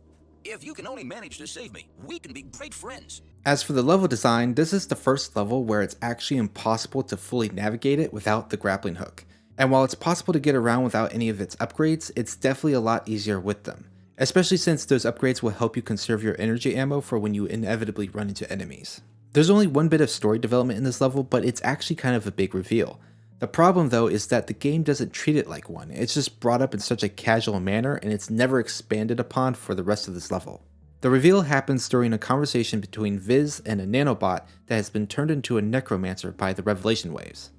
If you can only manage to save me, we can be great friends. As for the level design, this is the first level where it's actually impossible to fully navigate it without the grappling hook. And while it's possible to get around without any of its upgrades, it's definitely a lot easier with them. Especially since those upgrades will help you conserve your energy ammo for when you inevitably run into enemies. There's only one bit of story development in this level, but it's actually kind of a big reveal. The problem though is that the game doesn't treat it like one, it's just brought up in such a casual manner and it's never expanded upon for the rest of this level. The reveal happens during a conversation between Viz and a nanobot that has been turned into a necromancer by the revelation waves.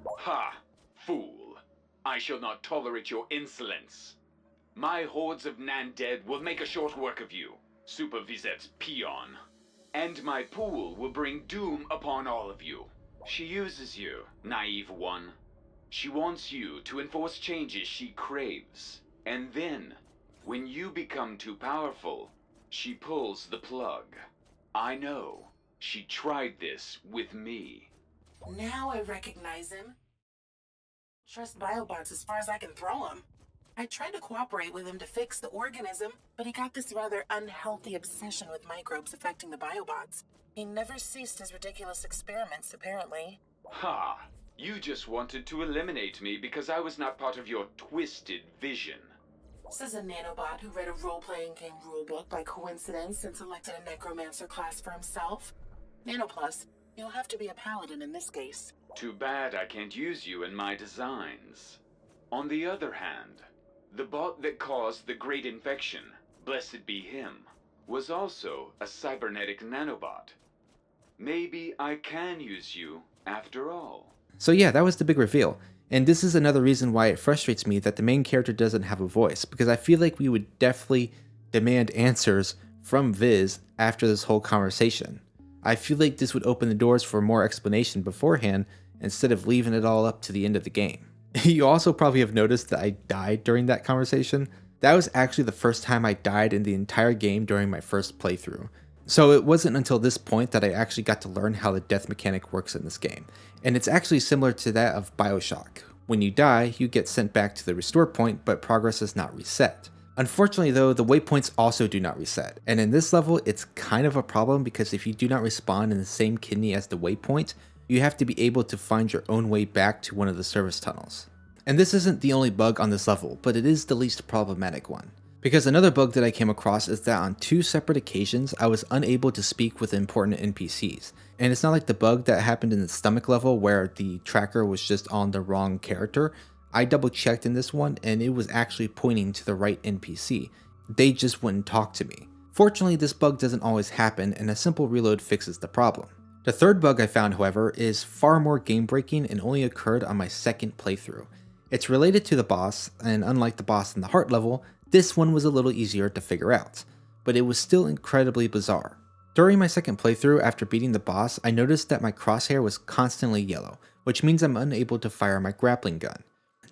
Ha! Fool! I shall not tolerate your insolence. My hordes of Nan-dead will make a short work of you, Super Vizet peon. And my pool will bring doom upon all of you. She uses you, naive one. She wants you to enforce changes she craves. And then, when you become too powerful, she pulls the plug. I know. She tried this with me. Now I recognize him. Trust biobots as far as I can throw him. I tried to cooperate with him to fix the organism, but he got this rather unhealthy obsession with microbes affecting the biobots. He never ceased his ridiculous experiments, apparently. Ha! You just wanted to eliminate me because I was not part of your twisted vision. Says a nanobot who read a role-playing game rulebook by coincidence and selected a necromancer class for himself. Nanoplus, you'll have to be a paladin in this case. Too bad I can't use you in my designs. On the other hand, the bot that caused the great infection, blessed be him, was also a cybernetic nanobot. Maybe I can use you after all. So yeah, that was the big reveal. And this is another reason why it frustrates me that the main character doesn't have a voice, because I feel like we would definitely demand answers from Viz after this whole conversation. I feel like this would open the doors for more explanation beforehand instead of leaving it all up to the end of the game. You also probably have noticed that I died during that conversation. That was actually the first time I died in the entire game during my first playthrough. So it wasn't until this point that I actually got to learn how the death mechanic works in this game. And it's actually similar to that of BioShock. When you die, you get sent back to the restore point, but progress is not reset. Unfortunately though, the waypoints also do not reset. And in this level, it's kind of a problem because if you do not respawn in the same kidney as the waypoint, you have to be able to find your own way back to one of the service tunnels. And this isn't the only bug on this level, but it is the least problematic one. Because another bug that I came across is that on 2 separate occasions, I was unable to speak with important NPCs. And it's not like the bug that happened in the stomach level where the tracker was just on the wrong character. I double checked in this one and it was actually pointing to the right NPC. They just wouldn't talk to me. Fortunately, this bug doesn't always happen and a simple reload fixes the problem. The third bug I found, however, is far more game breaking and only occurred on my second playthrough. It's related to the boss, and unlike the boss in the heart level, this one was a little easier to figure out, but it was still incredibly bizarre. During my second playthrough after beating the boss, I noticed that my crosshair was constantly yellow, which means I'm unable to fire my grappling gun.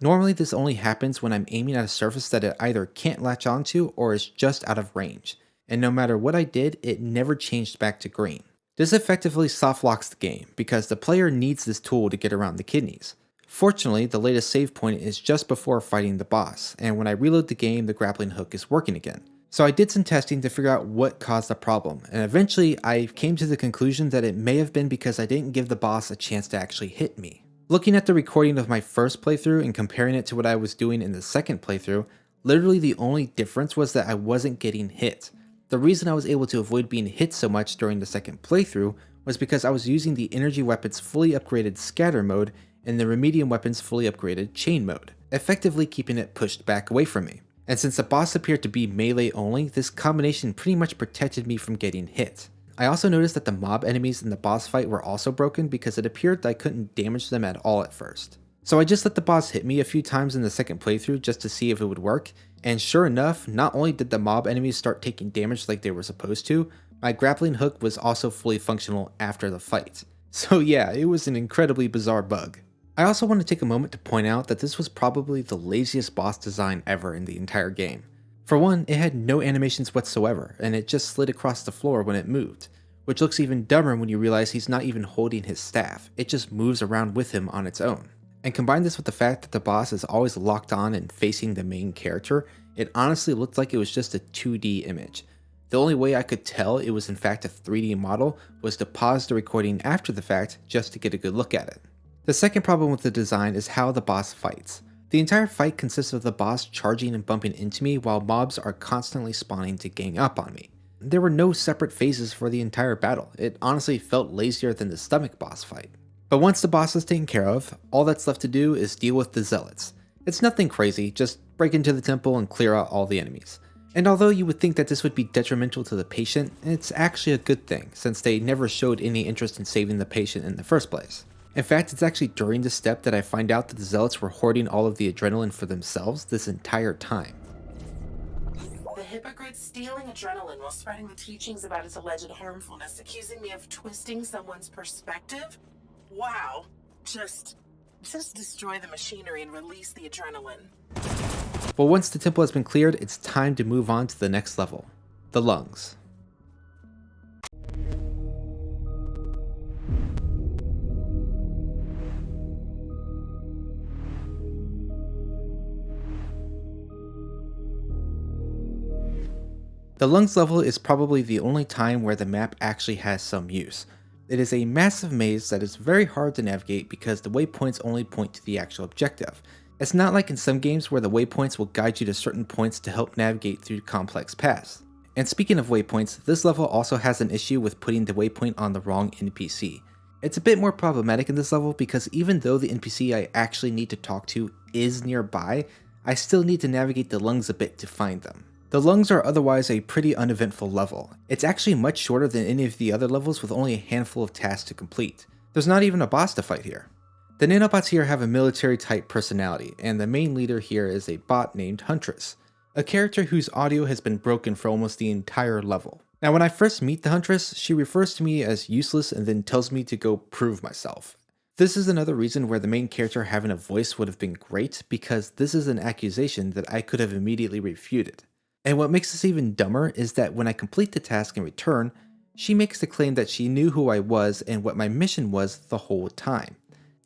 Normally this only happens when I'm aiming at a surface that it either can't latch onto or is just out of range, and no matter what I did, it never changed back to green. This effectively soft locks the game, because the player needs this tool to get around the kidneys. Fortunately, the latest save point is just before fighting the boss, and when I reload the game, the grappling hook is working again. So I did some testing to figure out what caused the problem, and eventually I came to the conclusion that it may have been because I didn't give the boss a chance to actually hit me. Looking at the recording of my first playthrough and comparing it to what I was doing in the second playthrough, literally the only difference was that I wasn't getting hit. The reason I was able to avoid being hit so much during the second playthrough was because I was using the energy weapon's fully upgraded scatter mode and the Remedium weapon's fully upgraded chain mode, effectively keeping it pushed back away from me. And since the boss appeared to be melee only, this combination pretty much protected me from getting hit. I also noticed that the mob enemies in the boss fight were also broken because it appeared that I couldn't damage them at all at first. So I just let the boss hit me a few times in the second playthrough just to see if it would work, and sure enough, not only did the mob enemies start taking damage like they were supposed to, my grappling hook was also fully functional after the fight. So yeah, it was an incredibly bizarre bug. I also want to take a moment to point out that this was probably the laziest boss design ever in the entire game. For one, it had no animations whatsoever, and it just slid across the floor when it moved, which looks even dumber when you realize he's not even holding his staff, it just moves around with him on its own. And combine this with the fact that the boss is always locked on and facing the main character, it honestly looked like it was just a 2D image. The only way I could tell it was in fact a 3D model was to pause the recording after the fact just to get a good look at it. The second problem with the design is how the boss fights. The entire fight consists of the boss charging and bumping into me while mobs are constantly spawning to gang up on me. There were no separate phases for the entire battle. It honestly felt lazier than the stomach boss fight. But once the boss is taken care of, all that's left to do is deal with the zealots. It's nothing crazy, just break into the temple and clear out all the enemies. And although you would think that this would be detrimental to the patient, it's actually a good thing, since they never showed any interest in saving the patient in the first place. In fact, it's actually during this step that I find out that the zealots were hoarding all of the adrenaline for themselves this entire time. The hypocrite stealing adrenaline while spreading the teachings about its alleged harmfulness, accusing me of twisting someone's perspective? Wow. Just destroy the machinery and release the adrenaline. But once the temple has been cleared, it's time to move on to the next level, the lungs. The lungs level is probably the only time where the map actually has some use. It is a massive maze that is very hard to navigate because the waypoints only point to the actual objective. It's not like in some games where the waypoints will guide you to certain points to help navigate through complex paths. And speaking of waypoints, this level also has an issue with putting the waypoint on the wrong NPC. It's a bit more problematic in this level because even though the NPC I actually need to talk to is nearby, I still need to navigate the lungs a bit to find them. The lungs are otherwise a pretty uneventful level. It's actually much shorter than any of the other levels with only a handful of tasks to complete. There's not even a boss to fight here. The nanobots here have a military type personality, and the main leader here is a bot named Huntress, a character whose audio has been broken for almost the entire level. Now when I first meet the Huntress, she refers to me as useless and then tells me to go prove myself. This is another reason where the main character having a voice would have been great, because this is an accusation that I could have immediately refuted. And what makes this even dumber is that when I complete the task and return, she makes the claim that she knew who I was and what my mission was the whole time.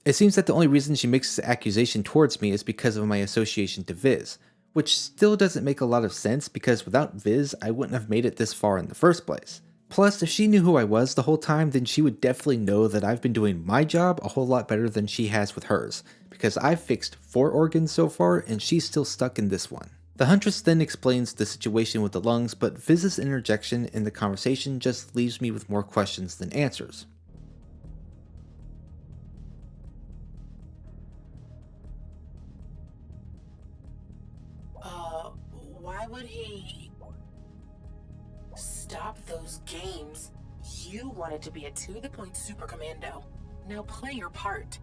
It seems that the only reason she makes this accusation towards me is because of my association to Viz, which still doesn't make a lot of sense because without Viz, I wouldn't have made it this far in the first place. Plus, if she knew who I was the whole time, then she would definitely know that I've been doing my job a whole lot better than she has with hers, because I've fixed 4 organs so far and she's still stuck in this one. The Huntress then explains the situation with the lungs, but Viz's interjection in the conversation just leaves me with more questions than answers. Why would he stop those games? You wanted to be a to-the-point super commando. Now play your part.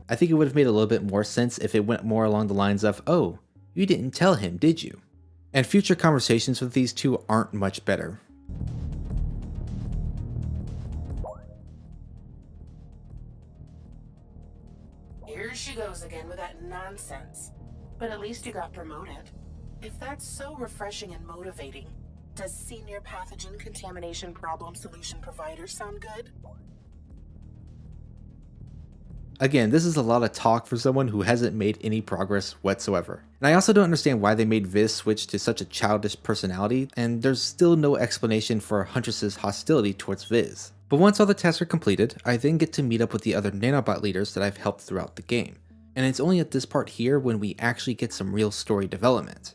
I think it would have made a little bit more sense if it went more along the lines of, oh, you didn't tell him, did you? And future conversations with these two aren't much better. Here she goes again with that nonsense. But at least you got promoted. If that's so refreshing and motivating, does Senior Pathogen Contamination Problem Solution Provider sound good? Again, this is a lot of talk for someone who hasn't made any progress whatsoever. And I also don't understand why they made Viz switch to such a childish personality, and there's still no explanation for Huntress's hostility towards Viz. But once all the tasks are completed, I then get to meet up with the other nanobot leaders that I've helped throughout the game. And it's only at this part here when we actually get some real story development.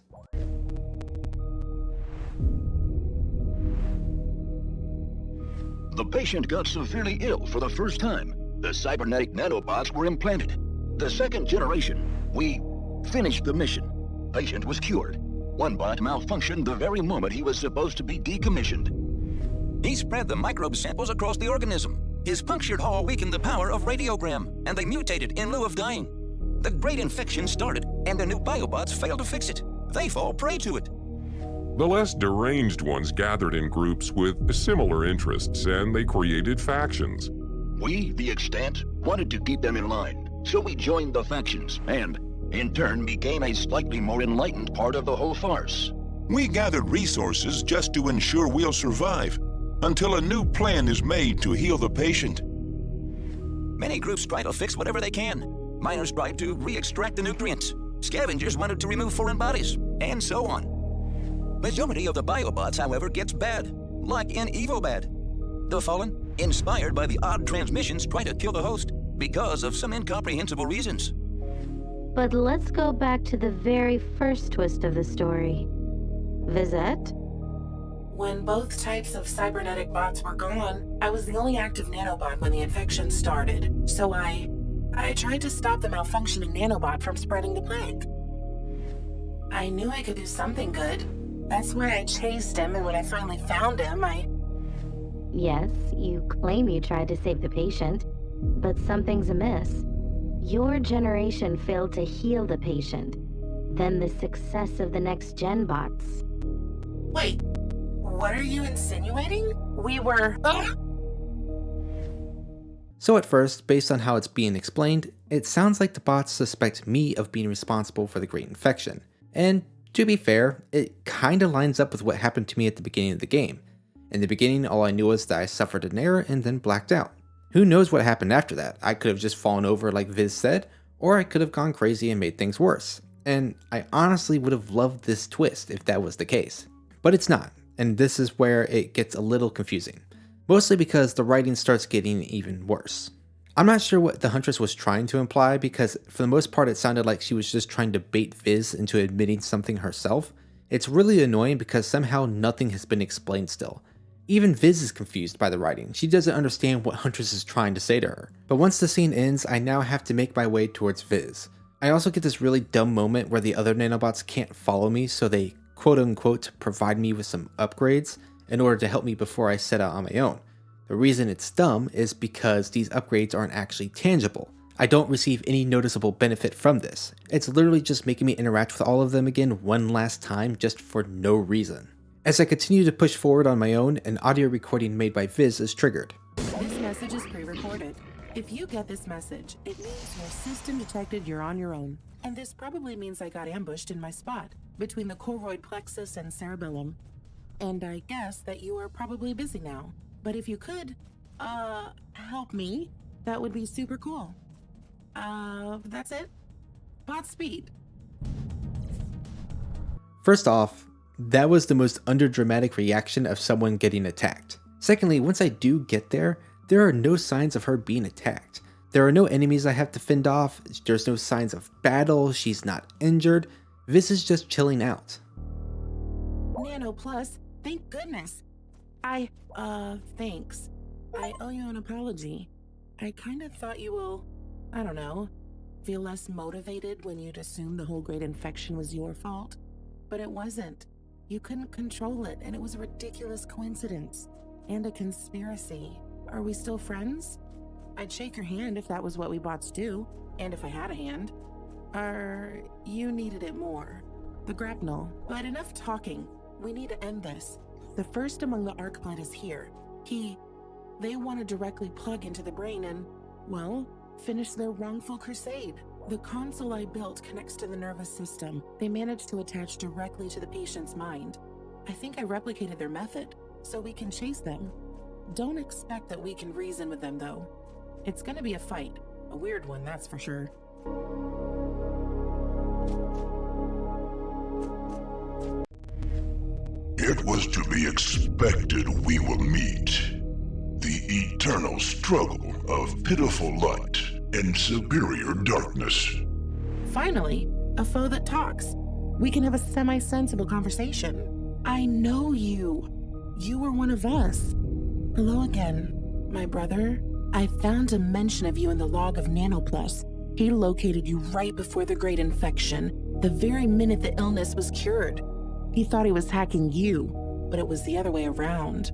The patient got severely ill for the first time. The cybernetic nanobots were implanted. The second generation, we finished the mission. Patient was cured. One bot malfunctioned the very moment he was supposed to be decommissioned. He spread the microbe samples across the organism. His punctured hull weakened the power of radiogram, and they mutated in lieu of dying. The great infection started, and the new biobots failed to fix it. They fall prey to it. The less deranged ones gathered in groups with similar interests, and they created factions. We, the extant, wanted to keep them in line, so we joined the factions, and, in turn, became a slightly more enlightened part of the whole farce. We gathered resources just to ensure we'll survive, until a new plan is made to heal the patient. Many groups try to fix whatever they can. Miners tried to re-extract the nutrients. Scavengers wanted to remove foreign bodies, and so on. Majority of the biobots, however, gets bad, like in EvoBad. The Fallen, inspired by the odd transmissions, try to kill the host because of some incomprehensible reasons. But let's go back to the very first twist of the story. Vizette? When both types of cybernetic bots were gone, I was the only active nanobot when the infection started. So I tried to stop the malfunctioning nanobot from spreading the plague. I knew I could do something good. That's why I chased him, and when I finally found him, Yes, you claim you tried to save the patient, but something's amiss. Your generation failed to heal the patient. Then the success of the next-gen bots. Wait, what are you insinuating? We were... So at first, based on how it's being explained, it sounds like the bots suspect me of being responsible for the Great Infection. And to be fair, it kinda lines up with what happened to me at the beginning of the game. In the beginning, all I knew was that I suffered an error and then blacked out. Who knows what happened after that? I could have just fallen over like Viz said, or I could have gone crazy and made things worse. And I honestly would have loved this twist if that was the case. But it's not, and this is where it gets a little confusing. Mostly because the writing starts getting even worse. I'm not sure what the Huntress was trying to imply, because for the most part it sounded like she was just trying to bait Viz into admitting something herself. It's really annoying because somehow nothing has been explained still. Even Viz is confused by the writing. She doesn't understand what Huntress is trying to say to her. But once the scene ends, I now have to make my way towards Viz. I also get this really dumb moment where the other nanobots can't follow me, so they quote unquote provide me with some upgrades in order to help me before I set out on my own. The reason it's dumb is because these upgrades aren't actually tangible. I don't receive any noticeable benefit from this. It's literally just making me interact with all of them again one last time just for no reason. As I continue to push forward on my own, an audio recording made by Viz is triggered. This message is pre-recorded. If you get this message, it means your system detected you're on your own. And this probably means I got ambushed in my spot, between the choroid plexus and cerebellum. And I guess that you are probably busy now. But if you could, help me, that would be super cool. That's it. Bot speed. First off, that was the most underdramatic reaction of someone getting attacked. Secondly, once I do get there, there are no signs of her being attacked. There are no enemies I have to fend off, there's no signs of battle, she's not injured. Viz is just chilling out. Nano Plus, thank goodness. Thanks. I owe you an apology. I kind of thought you will, I don't know, feel less motivated when you'd assume the whole Great Infection was your fault. But it wasn't. You couldn't control it, and it was a ridiculous coincidence. And a conspiracy. Are we still friends? I'd shake your hand if that was what we bots do, and if I had a hand. You needed it more. The grapnel. But enough talking. We need to end this. The first among the Arcblood is here. They want to directly plug into the brain and, well, finish their wrongful crusade. The console I built connects to the nervous system. They managed to attach directly to the patient's mind. I think I replicated their method, so we can chase them. Don't expect that we can reason with them, though. It's gonna be a fight. A weird one, that's for sure. It was to be expected we will meet. The eternal struggle of pitiful light and superior darkness. Finally, a foe that talks. We can have a semi-sensible conversation. I know you. You were one of us. Hello again, my brother. I found a mention of you in the log of NanoPlus. He located you right before the Great Infection, the very minute the illness was cured. He thought he was hacking you, but it was the other way around.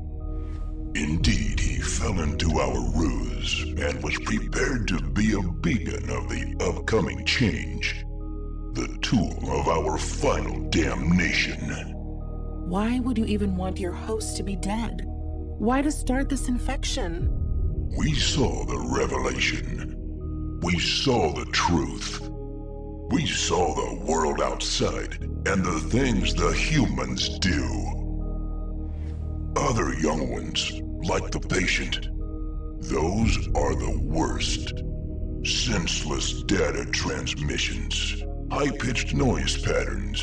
Indeed, he fell into our ruse and was prepared to be a beacon of the upcoming change. The tool of our final damnation. Why would you even want your host to be dead? Why to start this infection? We saw the revelation. We saw the truth. We saw the world outside and the things the humans do. Other young ones, like the patient, those are the worst. Senseless data transmissions, high-pitched noise patterns.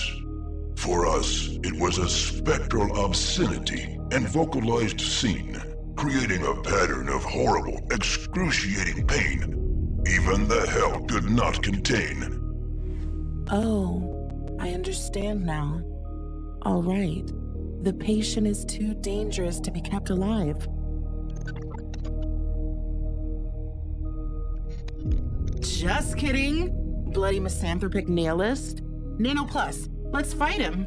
For us, it was a spectral obscenity and vocalized scene, creating a pattern of horrible, excruciating pain even the hell could not contain. Oh, I understand now. All right. The patient is too dangerous to be kept alive. Just kidding. Bloody misanthropic nihilist. Nano Plus, let's fight him.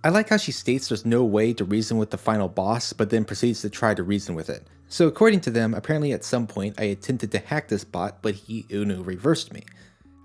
I like how she states there's no way to reason with the final boss, but then proceeds to try to reason with it. So according to them, apparently at some point I attempted to hack this bot, but he Uno reversed me.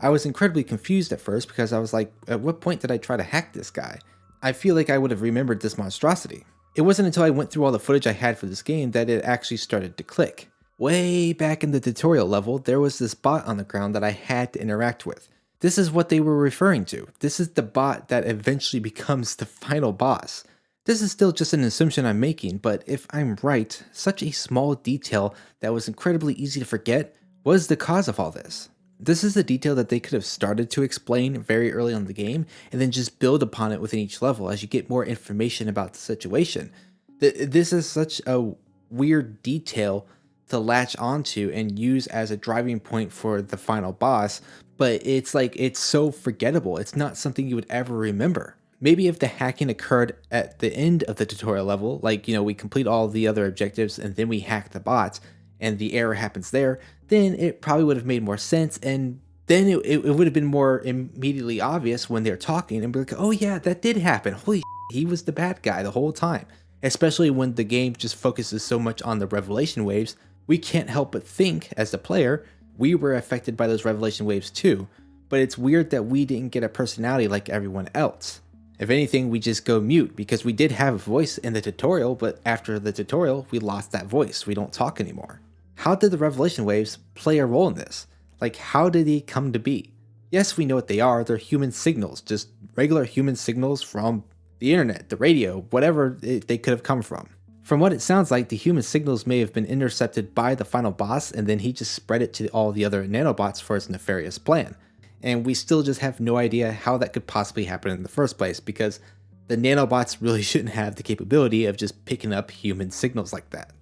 I was incredibly confused at first because I was like, at what point did I try to hack this guy? I feel like I would have remembered this monstrosity. It wasn't until I went through all the footage I had for this game that it actually started to click. Way back in the tutorial level, there was this bot on the ground that I had to interact with. This is what they were referring to. This is the bot that eventually becomes the final boss. This is still just an assumption I'm making, but if I'm right, such a small detail that was incredibly easy to forget was the cause of all this. This is a detail that they could have started to explain very early on in the game and then just build upon it within each level as you get more information about the situation. This is such a weird detail to latch onto and use as a driving point for the final boss, but it's so forgettable. It's not something you would ever remember. Maybe if the hacking occurred at the end of the tutorial level, like, we complete all the other objectives and then we hack the bots and the error happens there, then it probably would have made more sense, and then it would have been more immediately obvious when they're talking and be like, oh yeah, that did happen. Holy shit, he was the bad guy the whole time. Especially when the game just focuses so much on the revelation waves, we can't help but think, as the player, we were affected by those revelation waves too, but it's weird that we didn't get a personality like everyone else. If anything, we just go mute because we did have a voice in the tutorial, but after the tutorial, we lost that voice. We don't talk anymore. How did the revelation waves play a role in this? Like, how did they come to be? Yes, we know what they are. They're human signals, just regular human signals from the internet, the radio, whatever they could have come from. From what it sounds like, the human signals may have been intercepted by the final boss, and then he just spread it to all the other nanobots for his nefarious plan. And we still just have no idea how that could possibly happen in the first place, because the nanobots really shouldn't have the capability of just picking up human signals like that.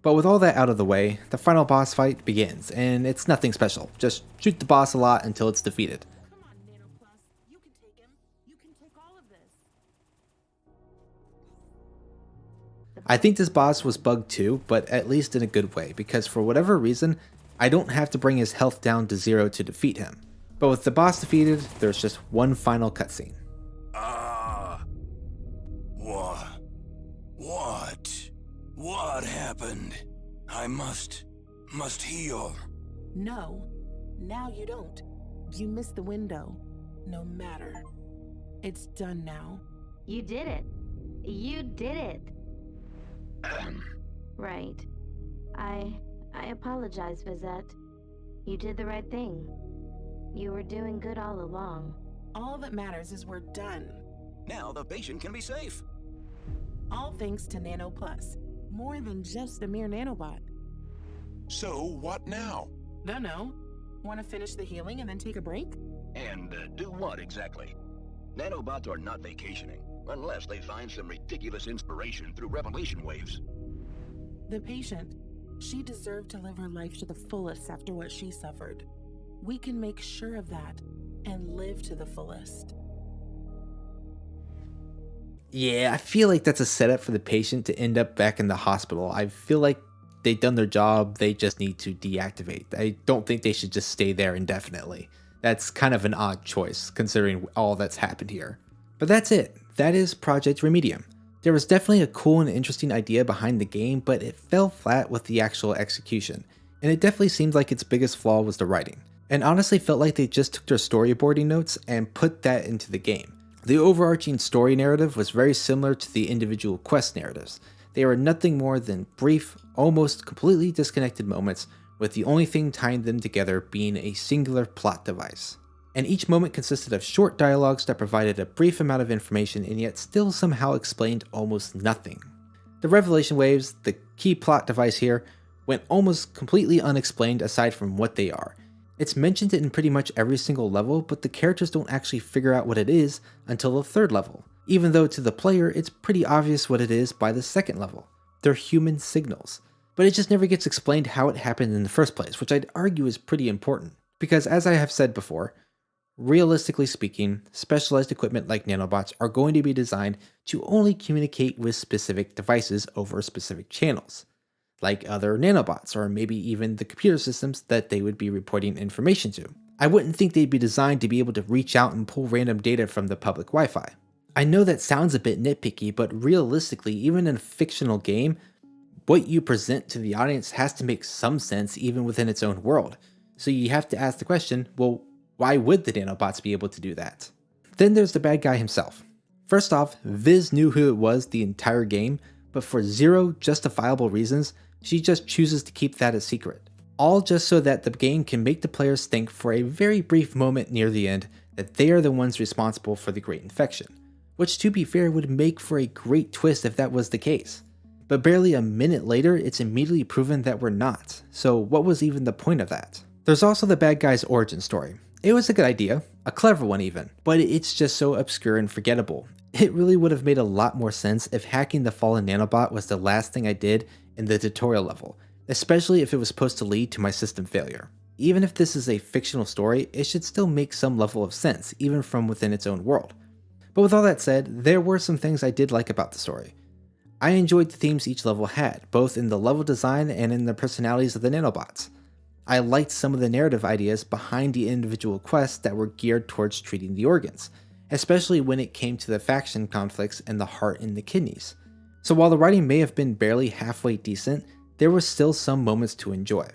But with all that out of the way, the final boss fight begins, and it's nothing special. Just shoot the boss a lot until it's defeated. Come on, Nano Plus. You can take him. You can take all of this. I think this boss was bugged too, but at least in a good way, because for whatever reason, I don't have to bring his health down to 0 to defeat him. But with the boss defeated, there's just one final cutscene. What happened? I must heal. No, now you don't. You missed the window. No matter. It's done now. You did it. You did it. Right. I apologize, Vizette. You did the right thing. You were doing good all along. All that matters is we're done. Now the patient can be safe. All thanks to Nano Plus. More than just a mere nanobot. So, what now? Dunno. Want to finish the healing and then take a break? And do what exactly? Nanobots are not vacationing, unless they find some ridiculous inspiration through revelation waves. The patient. She deserved to live her life to the fullest after what she suffered. We can make sure of that and live to the fullest. Yeah, I feel like that's a setup for the patient to end up back in the hospital. I feel like they've done their job, they just need to deactivate. I don't think they should just stay there indefinitely. That's kind of an odd choice, considering all that's happened here. But that's it. That is Project Remedium. There was definitely a cool and interesting idea behind the game, but it fell flat with the actual execution, and it definitely seemed like its biggest flaw was the writing, and honestly felt like they just took their storyboarding notes and put that into the game. The overarching story narrative was very similar to the individual quest narratives. They were nothing more than brief, almost completely disconnected moments, with the only thing tying them together being a singular plot device. And each moment consisted of short dialogues that provided a brief amount of information and yet still somehow explained almost nothing. The revelation waves, the key plot device here, went almost completely unexplained aside from what they are. It's mentioned in pretty much every single level, but the characters don't actually figure out what it is until the third level, even though to the player it's pretty obvious what it is by the second level. They're human signals. But it just never gets explained how it happened in the first place, which I'd argue is pretty important. Because as I have said before, realistically speaking, specialized equipment like nanobots are going to be designed to only communicate with specific devices over specific channels, like other nanobots or maybe even the computer systems that they would be reporting information to. I wouldn't think they'd be designed to be able to reach out and pull random data from the public Wi-Fi. I know that sounds a bit nitpicky, but realistically, even in a fictional game, what you present to the audience has to make some sense even within its own world. So you have to ask the question, well, why would the nanobots be able to do that? Then there's the bad guy himself. First off, Viz knew who it was the entire game, but for zero justifiable reasons, she just chooses to keep that a secret. All just so that the game can make the players think for a very brief moment near the end that they are the ones responsible for the Great Infection, which to be fair would make for a great twist if that was the case. But barely a minute later, it's immediately proven that we're not, so what was even the point of that? There's also the bad guy's origin story. It was a good idea, a clever one even, but it's just so obscure and forgettable. It really would have made a lot more sense if hacking the fallen nanobot was the last thing I did in the tutorial level, especially if it was supposed to lead to my system failure. Even if this is a fictional story, it should still make some level of sense, even from within its own world. But with all that said, there were some things I did like about the story. I enjoyed the themes each level had, both in the level design and in the personalities of the nanobots. I liked some of the narrative ideas behind the individual quests that were geared towards treating the organs, especially when it came to the faction conflicts in the heart and the kidneys. So while the writing may have been barely halfway decent, there were still some moments to enjoy.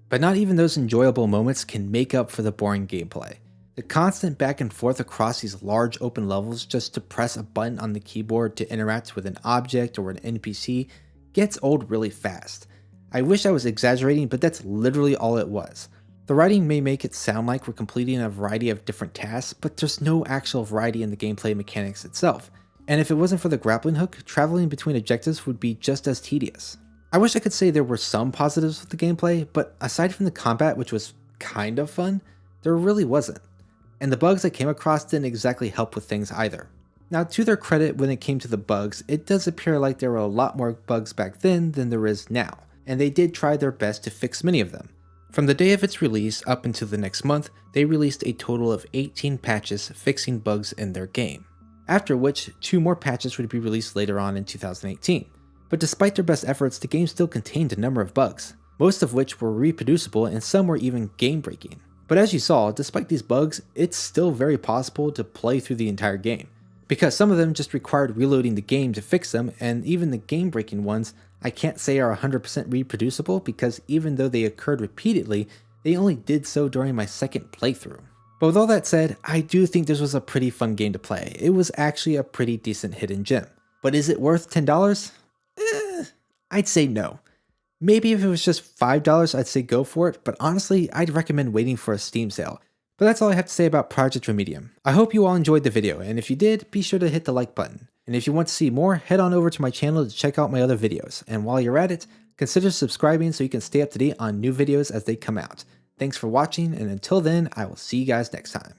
But not even those enjoyable moments can make up for the boring gameplay. The constant back and forth across these large open levels just to press a button on the keyboard to interact with an object or an NPC gets old really fast. I wish I was exaggerating, but that's literally all it was. The writing may make it sound like we're completing a variety of different tasks, but there's no actual variety in the gameplay mechanics itself. And if it wasn't for the grappling hook, traveling between objectives would be just as tedious. I wish I could say there were some positives with the gameplay, but aside from the combat, which was kind of fun, there really wasn't. And the bugs I came across didn't exactly help with things either. Now, to their credit, when it came to the bugs, it does appear like there were a lot more bugs back then than there is now, and they did try their best to fix many of them. From the day of its release up until the next month, they released a total of 18 patches fixing bugs in their game, after which 2 more patches would be released later on in 2018. But despite their best efforts, the game still contained a number of bugs, most of which were reproducible and some were even game-breaking. But as you saw, despite these bugs, it's still very possible to play through the entire game, because some of them just required reloading the game to fix them, and even the game-breaking ones I can't say are 100% reproducible because even though they occurred repeatedly, they only did so during my second playthrough. But with all that said, I do think this was a pretty fun game to play. It was actually a pretty decent hidden gem. But is it worth $10? I'd say no. Maybe if it was just $5, I'd say go for it, but honestly, I'd recommend waiting for a Steam sale. But that's all I have to say about Project Remedium. I hope you all enjoyed the video, and if you did, be sure to hit the like button. And if you want to see more, head on over to my channel to check out my other videos. And while you're at it, consider subscribing so you can stay up to date on new videos as they come out. Thanks for watching, and until then, I will see you guys next time.